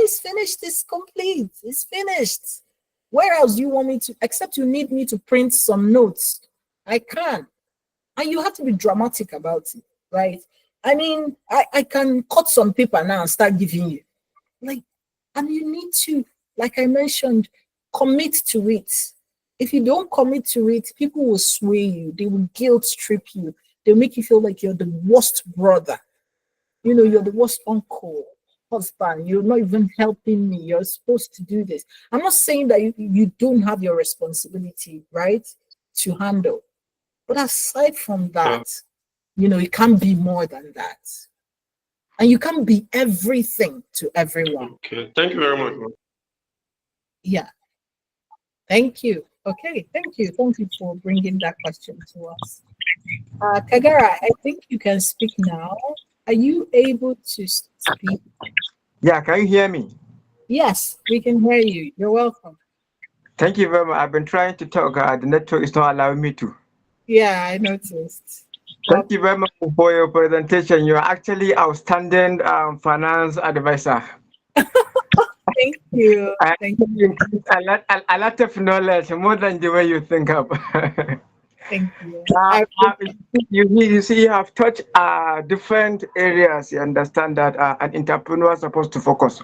S6: it's finished, it's complete. It's finished. Where else do you want me to, except you need me to print some notes? I can. And you have to be dramatic about it, right? I mean, I can cut some paper now and start giving you. Like, and you need to, like I mentioned, commit to it. If you don't commit to it, people will sway you. They will guilt trip you. They'll make you feel like you're the worst brother. You're the worst uncle, husband. You're not even helping me. You're supposed to do this. I'm not saying that you don't have your responsibility, right, to handle. But aside from that, it can't be more than that. And you can't be everything to everyone.
S11: Okay, thank you very much.
S6: Yeah. Thank you. Okay, thank you. Thank you for bringing that question to us. Kagara, I think you can speak now. Are you able to speak?
S13: Yeah, can you hear me?
S6: Yes, we can hear you. You're welcome.
S13: Thank you very much. I've been trying to talk. The network is not allowing me to.
S6: Yeah, I noticed.
S13: Thank you very much for your presentation. You're actually outstanding finance advisor.
S6: Thank you.
S13: Thank you. A lot of knowledge, more than the way you think of.
S6: Thank you.
S13: You see, you have touched different areas. You understand that an entrepreneur is supposed to focus.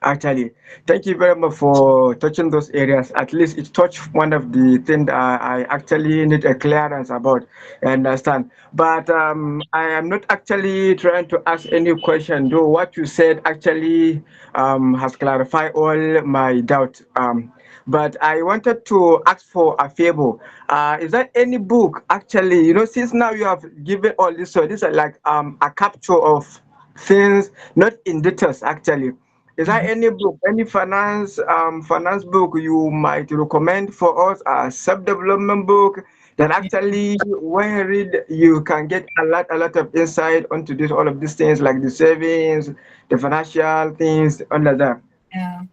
S13: Actually, thank you very much for touching those areas. At least it touched one of the things that I actually need a clearance about. I understand. But I am not actually trying to ask any question, though what you said actually has clarified all my doubt. But I wanted to ask for a favor. Is there any book actually, since now you have given all this, so this is like a capture of things, not in details actually. Is there any book, any finance book you might recommend for us, a self-development book that actually when you read you can get a lot of insight onto this, all of these things like the savings, the financial things, all of that?
S6: Yeah.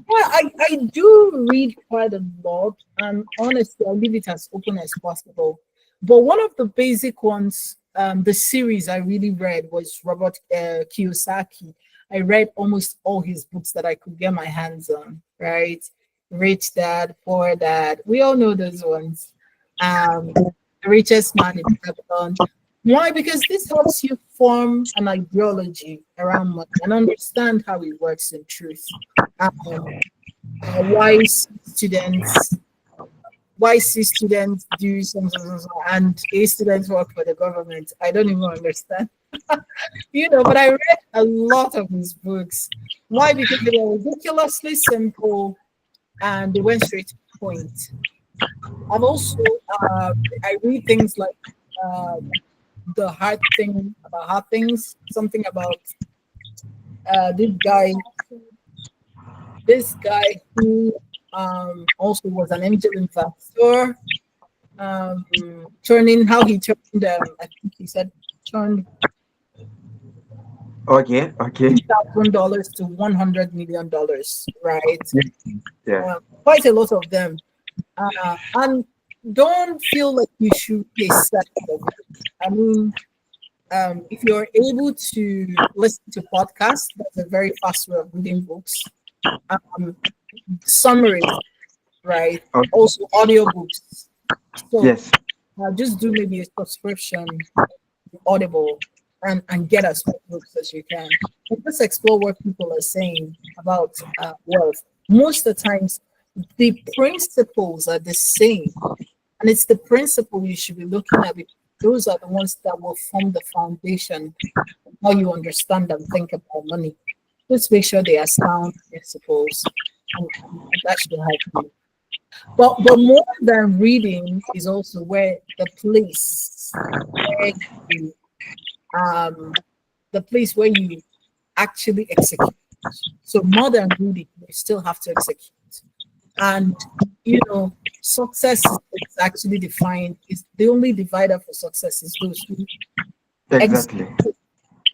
S6: Well, I do read quite a lot, and honestly, I'll leave it as open as possible. But one of the basic ones, the series I really read was Robert Kiyosaki. I read almost all his books that I could get my hands on, right? Rich Dad, Poor Dad. We all know those ones. The Richest Man in Babylon. Why? Because this helps you form an ideology around money and understand how it works in truth. Um, why students do something and A students work for the government. I don't even understand. But I read a lot of his books. Why? Because they were ridiculously simple and they went straight to the point. I've also I read things like uh, the hard thing about hard things, something about uh, this guy, this guy who also was an angel investor, turning how he turned I think he said turned
S13: Okay, okay.
S6: $1,000 to $100 million, right?
S13: Yeah.
S6: Quite a lot of them. And don't feel like you should be set of it. I mean, if you're able to listen to podcasts, that's a very fast way of reading books. Summaries, right?
S13: Okay.
S6: Also, audiobooks. So
S13: Yes.
S6: just do maybe a subscription, Audible, and get as many books as you can. And just explore what people are saying about wealth. Most of the times, the principles are the same, and it's the principle you should be looking at. Because those are the ones that will form the foundation of how you understand and think about money. Just make sure they are sound principles, and that should help you. But more than reading is also where where you um the place where you actually execute. So more than reading, you still have to execute. And success is actually defined. Is the only divider for success is those who
S13: Exactly.
S6: execute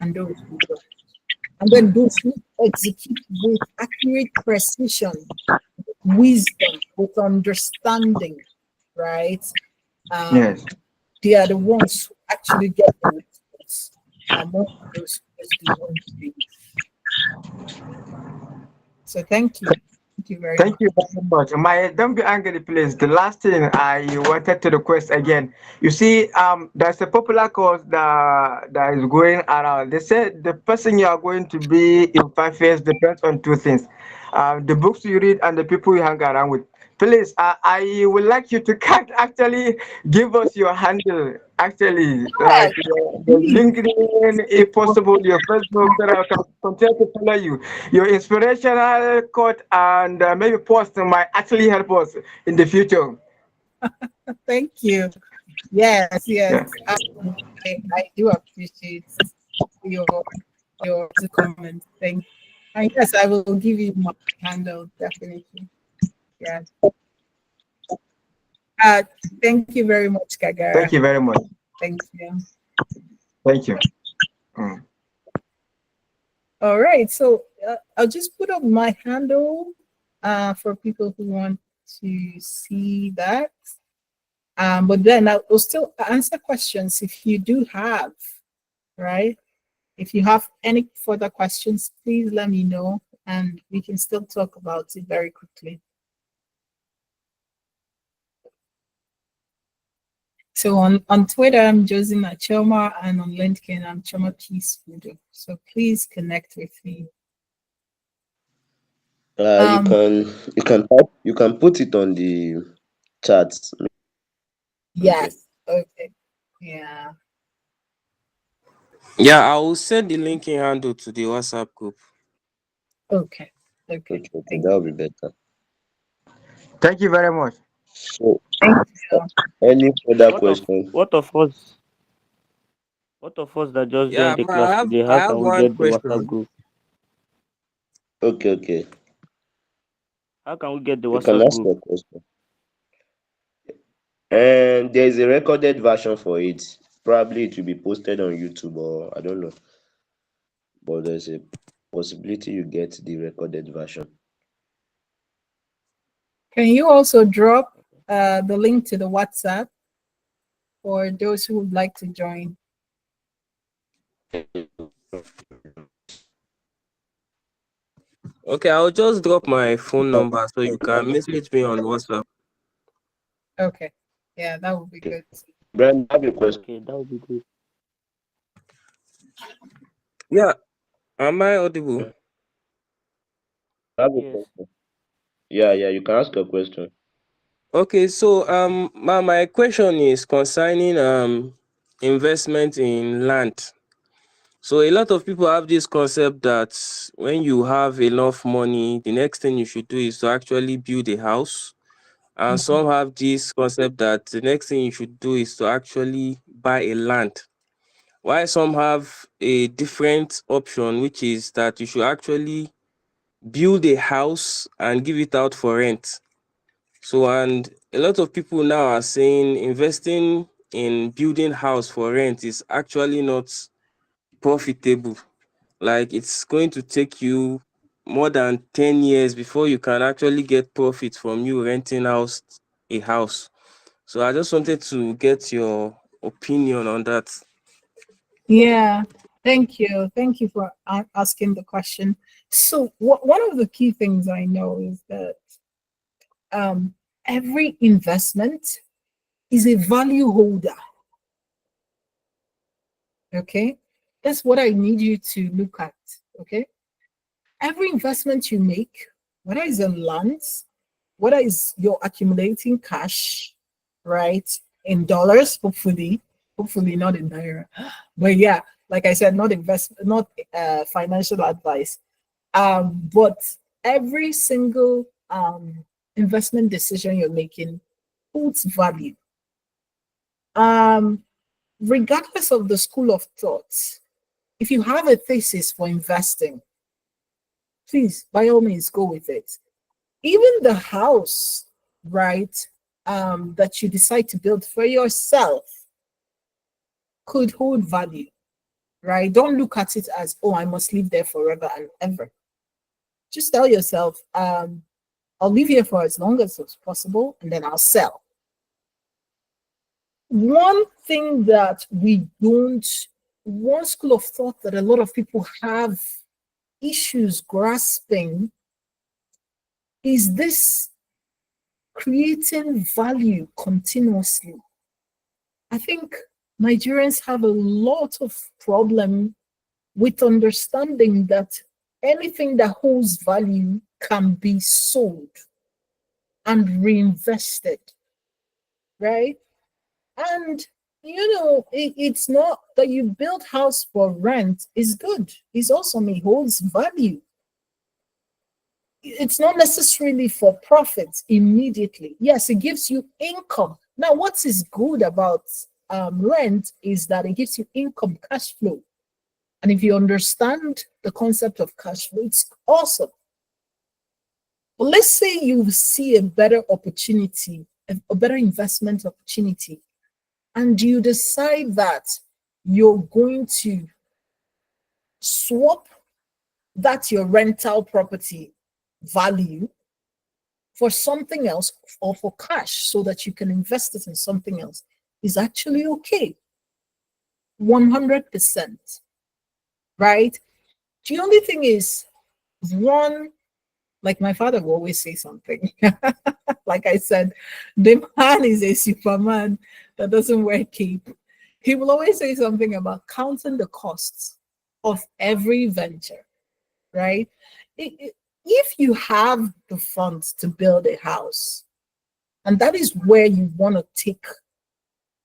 S6: and those who don't. And then those who execute with accurate precision, wisdom, with understanding, right?
S13: Yes.
S6: They are the ones who actually get the results. Among those who just do one thing. So thank you. Thank you very
S13: Thank
S6: much.
S13: you very much. Don't be angry, please. The last thing I wanted to request again. You see, there's a popular course that is going around. They said the person you are going to be in 5 years depends on two things: the books you read and the people you hang around with. Please, I would like you to actually give us your handle. Actually, like your LinkedIn, if possible, your Facebook, so that I can continue to follow you. Your inspirational quote and maybe post might actually help us in the future.
S6: Thank you. Yes, yes.
S13: Yeah.
S6: I do appreciate your your comment. Thank you. And yes, I will give you my handle definitely. Yes. Uh, thank you very much,
S13: Thank
S6: Kagara.
S13: you very much.
S6: Thank you.
S13: Thank you. Mm.
S6: All right. So I'll just put up my handle for people who want to see that. But then I'll still answer questions if you do have, right? If you have any further questions, please let me know and we can still talk about it very quickly. So on Twitter, I'm Josina Choma, and on LinkedIn, I'm Choma Peace Udoh. So please connect with me.
S1: You
S6: Um,
S1: can put it on the chat. Okay.
S6: yes. Okay. Yeah.
S5: Yeah, I will send the linking handle to the WhatsApp group.
S6: Okay. Okay.
S1: Okay,
S6: Thank
S1: that'll
S6: you.
S1: be better.
S13: Thank you very much.
S1: So,
S6: Thank you.
S1: any further
S12: What of
S1: question?
S12: what of us what of us that just
S5: Yeah,
S12: joined the
S5: but
S12: class today?
S5: I
S12: How
S5: have
S12: can we
S5: one
S12: get the WhatsApp
S5: question.
S12: group?
S1: Okay, okay.
S12: How can we get the
S1: You can
S12: WhatsApp
S1: ask
S12: group?
S1: your question. And there's a recorded version for it. Probably it will be posted on YouTube or I don't know. But there's a possibility you get the recorded version.
S6: Can you also drop the link to the WhatsApp for those who would like to join?
S5: Okay, I'll just drop my phone number so you can message me on WhatsApp.
S6: Okay. Yeah, that would be good.
S14: Brent, I have a question.
S12: Okay, that would be good.
S5: Yeah, am I audible?
S14: I have a
S12: Yes.
S14: question. Yeah, you can ask a question.
S5: Okay, so my question is concerning investment in land. So a lot of people have this concept that when you have enough money, the next thing you should do is to actually build a house. And some have this concept that the next thing you should do is to actually buy a land. While some have a different option, which is that you should actually build a house and give it out for rent. So, and a lot of people now are saying investing in building house for rent is actually not profitable. Like it's going to take you more than 10 years before you can actually get profit from you renting out a house. So I just wanted to get your opinion on that.
S6: Yeah, thank you. Thank you for asking the question. So, one of the key things I know is that um, every investment is a value holder. Okay, that's what I need you to look at. Okay, every investment you make, whether it's in lands, whether it's you're accumulating cash, right, in dollars, hopefully not in naira, but yeah, like I said, not financial advice. But every single investment decision you're making holds value. Um, Regardless of the school of thought, if you have a thesis for investing, please, by all means, go with it. Even the house, right, that you decide to build for yourself could hold value, right? Don't look at it as, oh, I must live there forever and ever. Just tell yourself, I'll live here for as long as it's possible and then I'll sell. One thing that one school of thought that a lot of people have issues grasping is this creating value continuously. I think Nigerians have a lot of problem with understanding that anything that holds value can be sold and reinvested, right? And it's not that you build house for rent is good. It's awesome. It holds value. It's not necessarily for profit immediately. Yes, it gives you income. Now, what is good about rent is that it gives you income, cash flow. And if you understand the concept of cash flow, it's awesome. But let's say you see a better opportunity, a better investment opportunity, and you decide that you're going to swap that your rental property value for something else or for cash so that you can invest it in something else is actually okay. 100%. Right? The only thing is, one, like my father will always say something. Like I said, the man is a superman that doesn't wear cape. He will always say something about counting the costs of every venture, right? If you have the funds to build a house, and that is where you want to take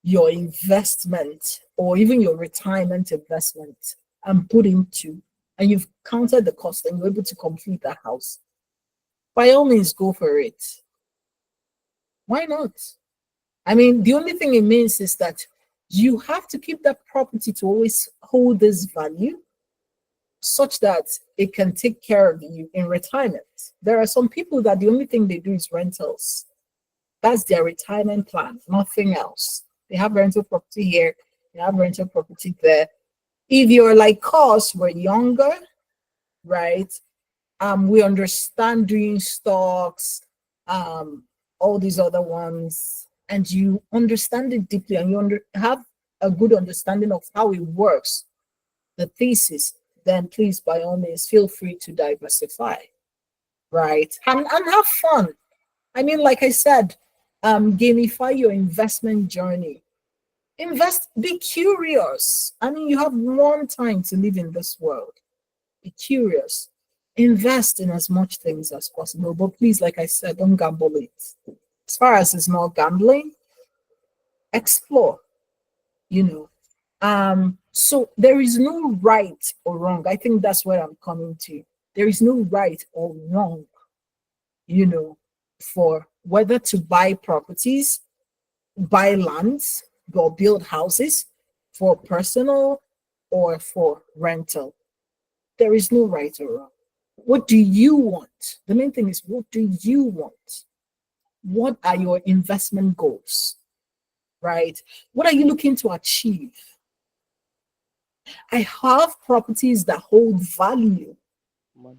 S6: your investment or even your retirement investment and put into, and you've counted the cost and you're able to complete the house, by all means, go for it. Why not? I mean, the only thing it means is that you have to keep that property to always hold this value such that it can take care of you in retirement. There are some people that the only thing they do is rentals. That's their retirement plan, nothing else. They have rental property here, they have rental property there. If you're like us, we're younger, right? We understand doing stocks, all these other ones, and you understand it deeply and you have a good understanding of how it works, the thesis, then please, by all means, feel free to diversify. right? And have fun. I mean, like I said, gamify your investment journey. Invest, be curious. I mean, you have one time to live in this world. Be curious. Invest in as much things as possible. But please, like I said, don't gamble it. As far as it's not gambling, explore, you know. So there is no right or wrong. I think that's where I'm coming to. There is no right or wrong, you know, for whether to buy properties, buy lands, or build houses for personal or for rental. There is no right or wrong. What do you want? The main thing is, what do you want? What are your investment goals? Right? What are you looking to achieve? I have properties that hold value,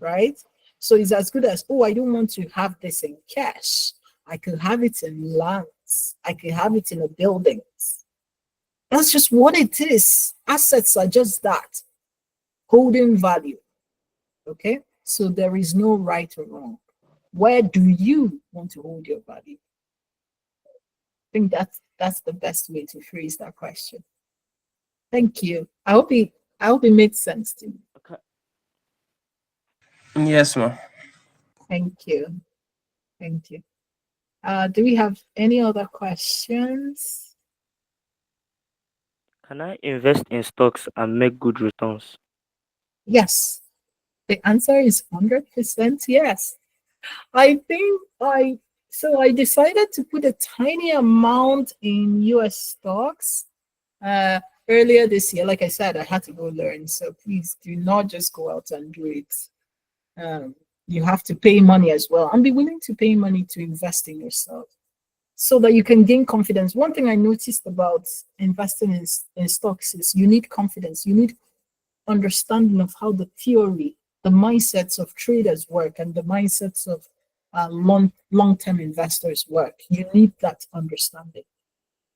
S6: right? So it's as good as, oh, I don't want to have this in cash. I could have it in lands. I could have it in a building. That's just what it is. Assets are just that, holding value. Okay? So there is no right or wrong. Where do you want to hold your value? I think that's the best way to phrase that question. Thank you. I hope it made sense to you.
S12: Okay.
S5: Yes, ma'am.
S6: Thank you. Thank you. Do we have any other questions?
S12: Can I invest in stocks and make good returns?
S6: Yes. The answer is 100% yes. I think I decided to put a tiny amount in US stocks earlier this year. Like I said, I had to go learn. So please do not just go out and do it. You have to pay money as well and be willing to pay money to invest in yourself so that you can gain confidence. One thing I noticed about investing in stocks is you need confidence. You need understanding of how the theory, the mindsets of traders work and the mindsets of long-term investors work. You need that understanding.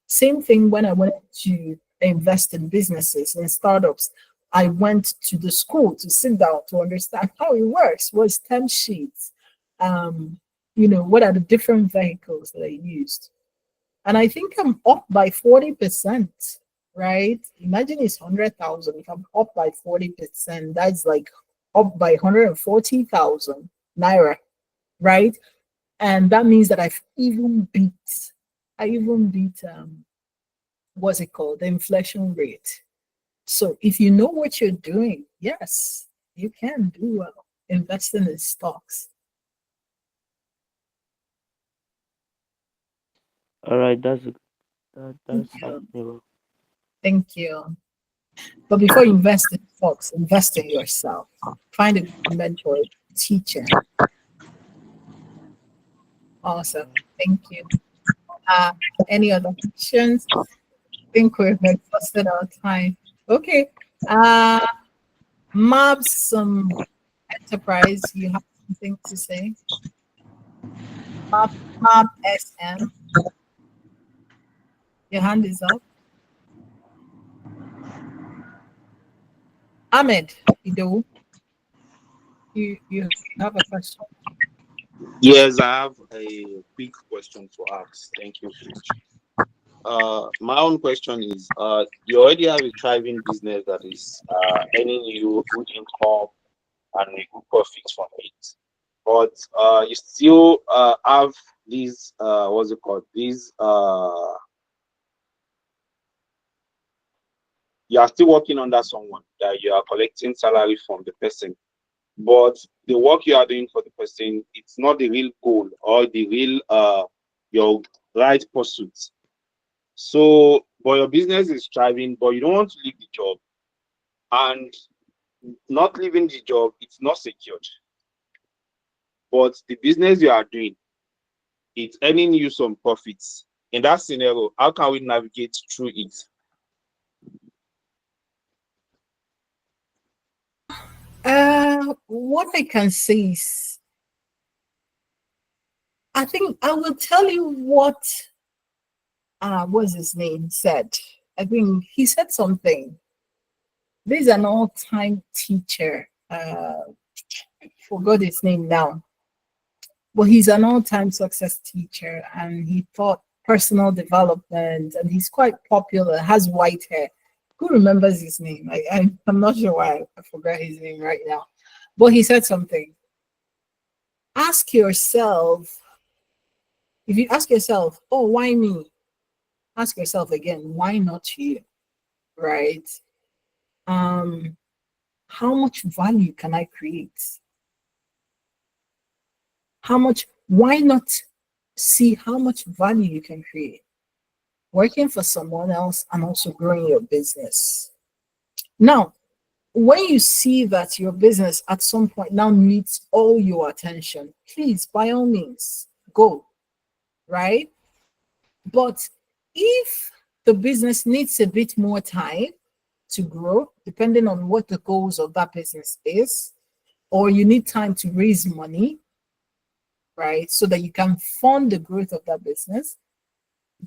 S6: Same thing when I went to invest in businesses and startups. I went to the school to sit down to understand how it works, what's term sheets, what are the different vehicles that I used. And I think I'm up by 40%, right? Imagine it's 100,000. If I'm up by 40%, that's like up by 140,000 naira, right? And that means that I even beat what's it called? The inflation rate. So if you know what you're doing, yes, you can do well investing in stocks.
S12: All right, that's
S6: Thank
S12: helped
S6: you.
S12: me well.
S6: Thank you. But before you invest in stocks, invest in yourself. Find a mentor, teacher. Awesome. Thank you. Any other questions? I think we've exhausted our time. Okay. Mabs, some enterprise, you have something to say? Mab SM, your hand is up. Ahmed, Udoh, you have a question?
S7: Yes, I have a quick question to ask. Thank you, Coach. My own question is, you already have a thriving business that is earning you good income and a good profit from it, but you still have these what's it called? These you are still working under someone that you are collecting salary from the person, but the work you are doing for the person, it's not the real goal or the real your right pursuit. So, but your business is thriving, but you don't want to leave the job, and not leaving the job, it's not secured. But the business you are doing, it's earning you some profits. In that scenario, how can we navigate through it?
S6: What I can say is, I think I will tell you what what's his name said. I think he said something. There's an all-time teacher. I forgot his name now. But he's an all-time success teacher, and he taught personal development, and he's quite popular, has white hair. Who remembers his name? I'm not sure why I forgot his name right now. But he said something. Ask yourself, if you ask yourself, oh, why me? Ask yourself again, why not you? Right? How much value can I create? Why not see how much value you can create working for someone else and also growing your business? Now, when you see that your business at some point now needs all your attention, please, by all means, go, right? But if the business needs a bit more time to grow, depending on what the goals of that business is, or you need time to raise money, right, so that you can fund the growth of that business,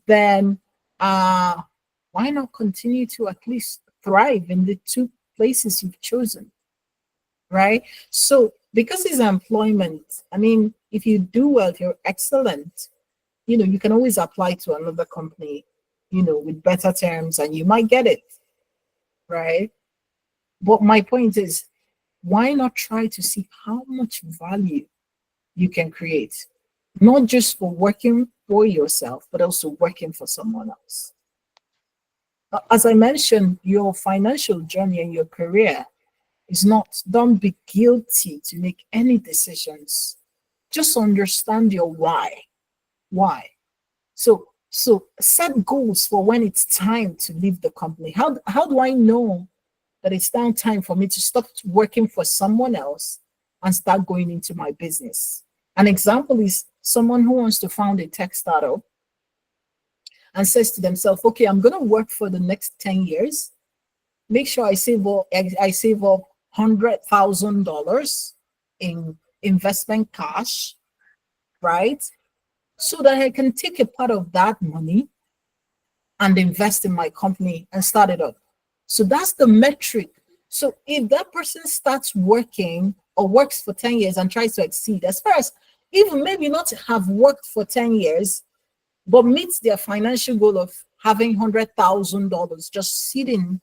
S6: then why not continue to at least thrive in the two places you've chosen, right? So because it's employment, I mean, if you do well, if you're excellent, you can always apply to another company, with better terms, and you might get it, right? But my point is, why not try to see how much value you can create, not just for working for yourself, but also working for someone else? As I mentioned, your financial journey and your career is not, don't be guilty to make any decisions. Just understand your why. Why? So set goals for when it's time to leave the company. How do I know that it's now time for me to stop working for someone else and start going into my business? An example is someone who wants to found a tech startup and says to themselves, okay, I'm going to work for the next 10 years. Make sure I save up $100,000 in investment cash, right? So that I can take a part of that money and invest in my company and start it up. So that's the metric. So if that person starts working or works for 10 years and tries to exceed, as far as even maybe not have worked for 10 years, but meets their financial goal of having $100,000 just sitting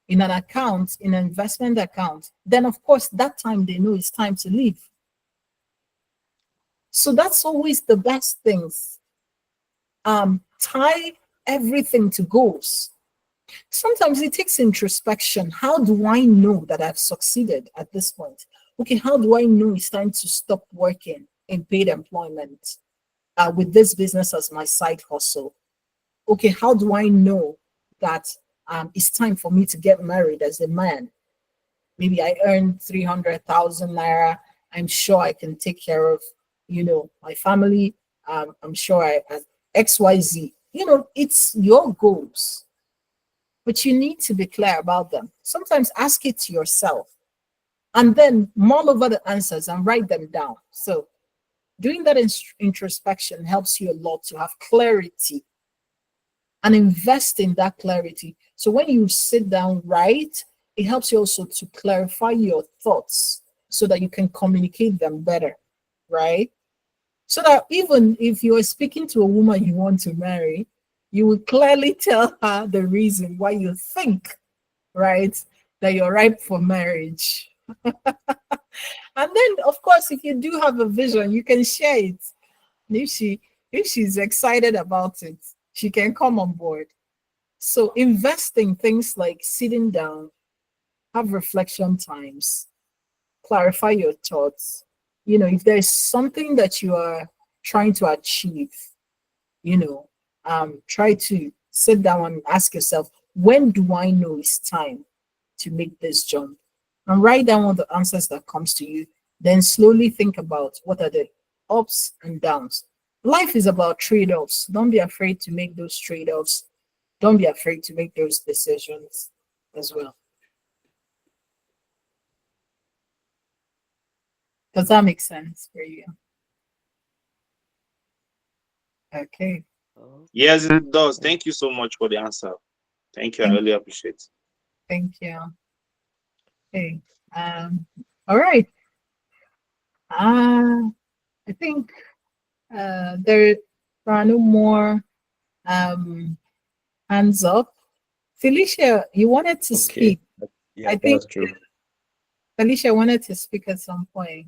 S6: in an account, in an investment account, then of course that time they know it's time to leave. So that's always the best things. Tie everything to goals. Sometimes it takes introspection. How do I know that I've succeeded at this point? Okay, how do I know it's time to stop working in paid employment with this business as my side hustle? Okay, how do I know that it's time for me to get married as a man? Maybe I earn 300,000 naira. I'm sure I can take care of, my family. I'm sure I XYZ. It's your goals, but you need to be clear about them. Sometimes ask it to yourself and then mull over the answers and write them down. So doing that introspection helps you a lot to have clarity and invest in that clarity. So when you sit down, write, it helps you also to clarify your thoughts so that you can communicate them better, right? So that even if you are speaking to a woman you want to marry, you will clearly tell her the reason why you think, right, that you're ripe for marriage. And then, of course, if you do have a vision, you can share it. If she's excited about it, she can come on board. So invest in things like sitting down, have reflection times, clarify your thoughts. If there's something that you are trying to achieve, try to sit down and ask yourself, when do I know it's time to make this jump? And write down all the answers that comes to you. Then slowly think about what are the ups and downs. Life is about trade-offs. Don't be afraid to make those trade-offs. Don't be afraid to make those decisions as well. Does that make sense for you? Okay.
S7: Yes, it does. Thank you so much for the answer. Thank you. I really appreciate it.
S6: Thank you. Okay. All right. I think there are no more um, hands up. Felicia, you wanted to
S1: Okay.
S6: speak.
S1: Yeah,
S6: I think
S1: that's true.
S6: Felicia wanted to speak at some point.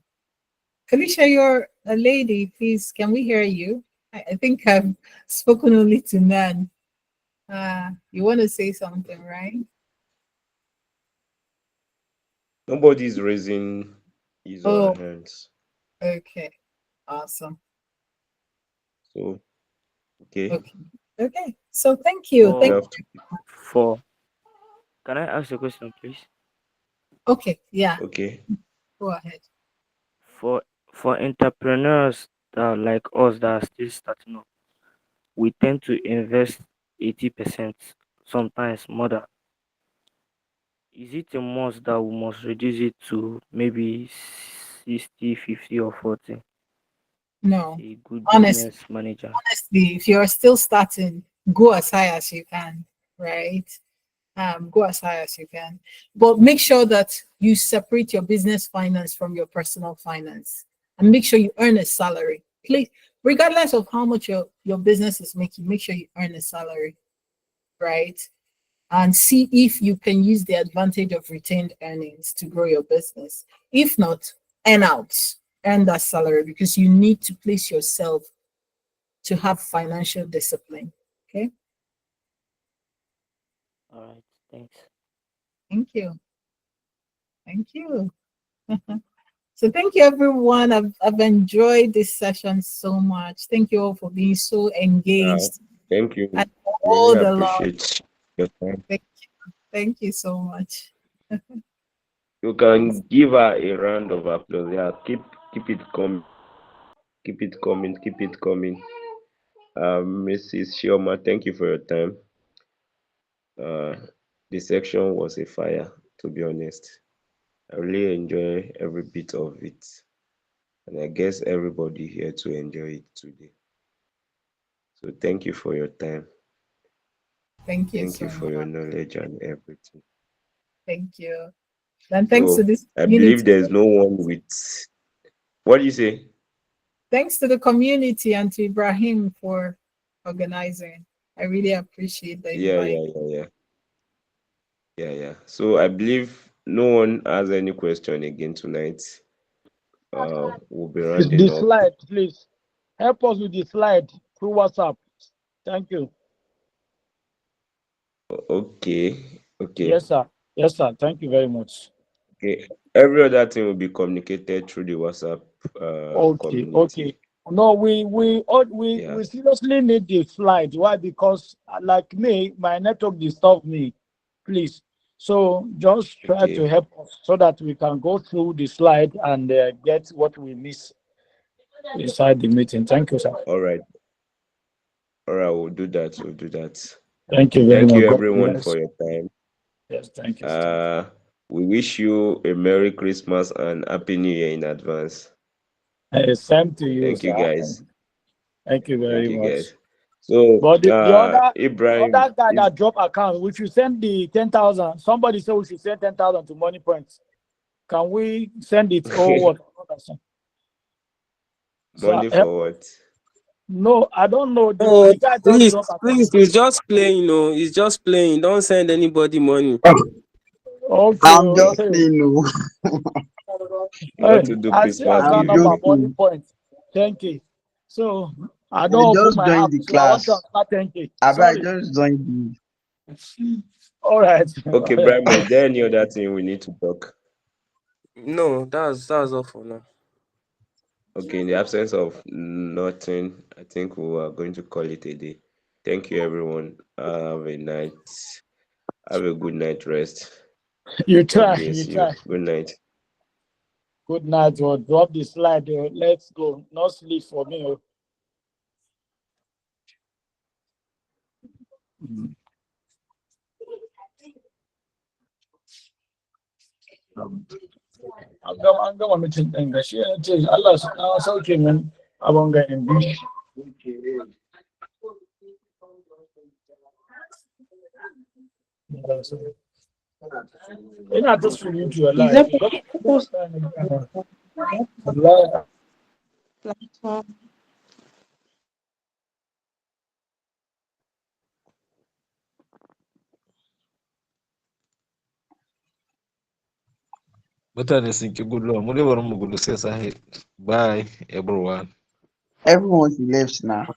S6: Felicia, you're a lady. Please, can we hear you? I think I've spoken only to men. You want to say something, right?
S1: Nobody's raising his or her
S6: Oh,
S1: hands.
S6: okay. Awesome.
S1: So, okay.
S6: Okay. Okay. So thank you.
S1: We
S12: For
S6: Thank
S1: have to.
S12: for can I ask a question, please?
S6: Okay. Yeah.
S1: Okay.
S6: Go ahead.
S12: For for entrepreneurs that like us that are still starting up, we tend to invest 80%, sometimes more than. Is it a must that we must reduce it to maybe 60, 50, or 40 as
S6: No.
S12: a good
S6: Honestly,
S12: business manager?
S6: honestly, if you're still starting, go as high as you can, right? Go as high as you can. But make sure that you separate your business finance from your personal finance and make sure you earn a salary. Please, regardless of how much your business is making, make sure you earn a salary, right? And see if you can use the advantage of retained earnings to grow your business. If not, earn out, earn that salary because you need to place yourself to have financial discipline. Okay.
S12: All right, thanks.
S6: Thank you. Thank you. So thank you everyone. I've enjoyed this session so much. Thank you all for being so
S1: Yeah.
S6: engaged
S1: Thank you.
S6: and for
S1: Really
S6: all the love.
S1: appreciate your time.
S6: Thank you so much.
S1: You can give her a round of applause. Yeah, keep it coming. Keep it coming. Keep it coming. Mrs. Shioma, thank you for your time. Uh, the section was a fire, to be honest. I really enjoy every bit of it, and I guess everybody here to enjoy it today. So thank you for your time.
S6: Thank you
S1: Thank
S6: so
S1: you for your
S6: much.
S1: knowledge and everything.
S6: Thank you. And thanks to
S1: So
S6: this
S1: I believe
S6: community.
S1: there's no one with. What do you say?
S6: Thanks to the community and to Ibrahim for organizing. I really appreciate the
S1: Yeah,
S6: invite.
S1: yeah, yeah, yeah, yeah, yeah. So I believe no one has any question again tonight. We'll be
S3: The
S1: rounding up.
S3: slide, please. Help us with the slide through WhatsApp. Thank you.
S1: Okay, okay,
S3: Yes, sir. Yes, sir. Thank you very much.
S1: okay. Every other thing will be communicated through the WhatsApp
S3: Okay, okay.
S1: community.
S3: No, we
S1: Yeah.
S3: we seriously need the slide. Why? Because like me, my network disturbed me. Please. So just try to
S1: Okay.
S3: help us so that we can go through the slide and get what we miss inside the meeting. Thank you, sir.
S1: All right. All right. We'll do that. We'll do that.
S3: Thank you very
S1: Thank
S3: much.
S1: you,
S3: God
S1: everyone,
S3: bless.
S1: for your time.
S3: Yes, thank you. Thank you.
S1: We wish you a Merry Christmas and Happy New Year in advance.
S3: Same to you,
S1: Thank you,
S3: sir.
S1: guys.
S3: Thank you
S1: Thank
S3: very
S1: you,
S3: much.
S1: guys. So,
S3: But the
S1: Ibrahim,
S3: other guy
S1: if
S3: that drop account, we should send the 10,000. Somebody said we should send 10,000 to Money Points. Can we send it or what? So
S1: money for what?
S3: no, I don't know.
S5: Oh,
S3: The guy just
S5: please,
S3: drop
S5: please,
S3: account.
S5: he's just playing. No, he's just playing. Don't send anybody money.
S3: Okay,
S15: I'm just
S3: okay.
S15: saying no.
S1: You want
S3: Hey,
S1: to do
S3: I see
S1: Christmas
S3: account
S15: I'm
S1: giving?
S3: number Money
S15: joking.
S3: Points. 10K. So I
S15: I
S3: don't open
S15: just
S3: my app,
S15: joined the
S3: so I want to
S15: class.
S3: start 10K.
S15: I
S3: Sorry.
S15: just joined
S3: All right.
S1: Okay, Ibrahim, is there any other thing we need to talk?
S5: No, that's all for now.
S1: Okay, in the absence of nothing, I think we are going to call it a day. Thank you, everyone. Have a good night rest.
S3: You
S1: God
S3: try, you
S1: bless you.
S3: try.
S1: Good night.
S3: Good night. Oh. Drop the slide. Oh. Let's go. No sleep for me. Oh. An gama mutum ɗin ga shi ya ce Allah su kawo sauke min abin ga in bi shi. Ina ta surutu
S16: Is
S3: wallahi.
S16: that supposed
S3: Wallahi
S15: platform.
S16: Mutane sun ki guduwa, mu dai bari mu gudu sai sahi. Bye, everyone.
S17: Everyone's left now.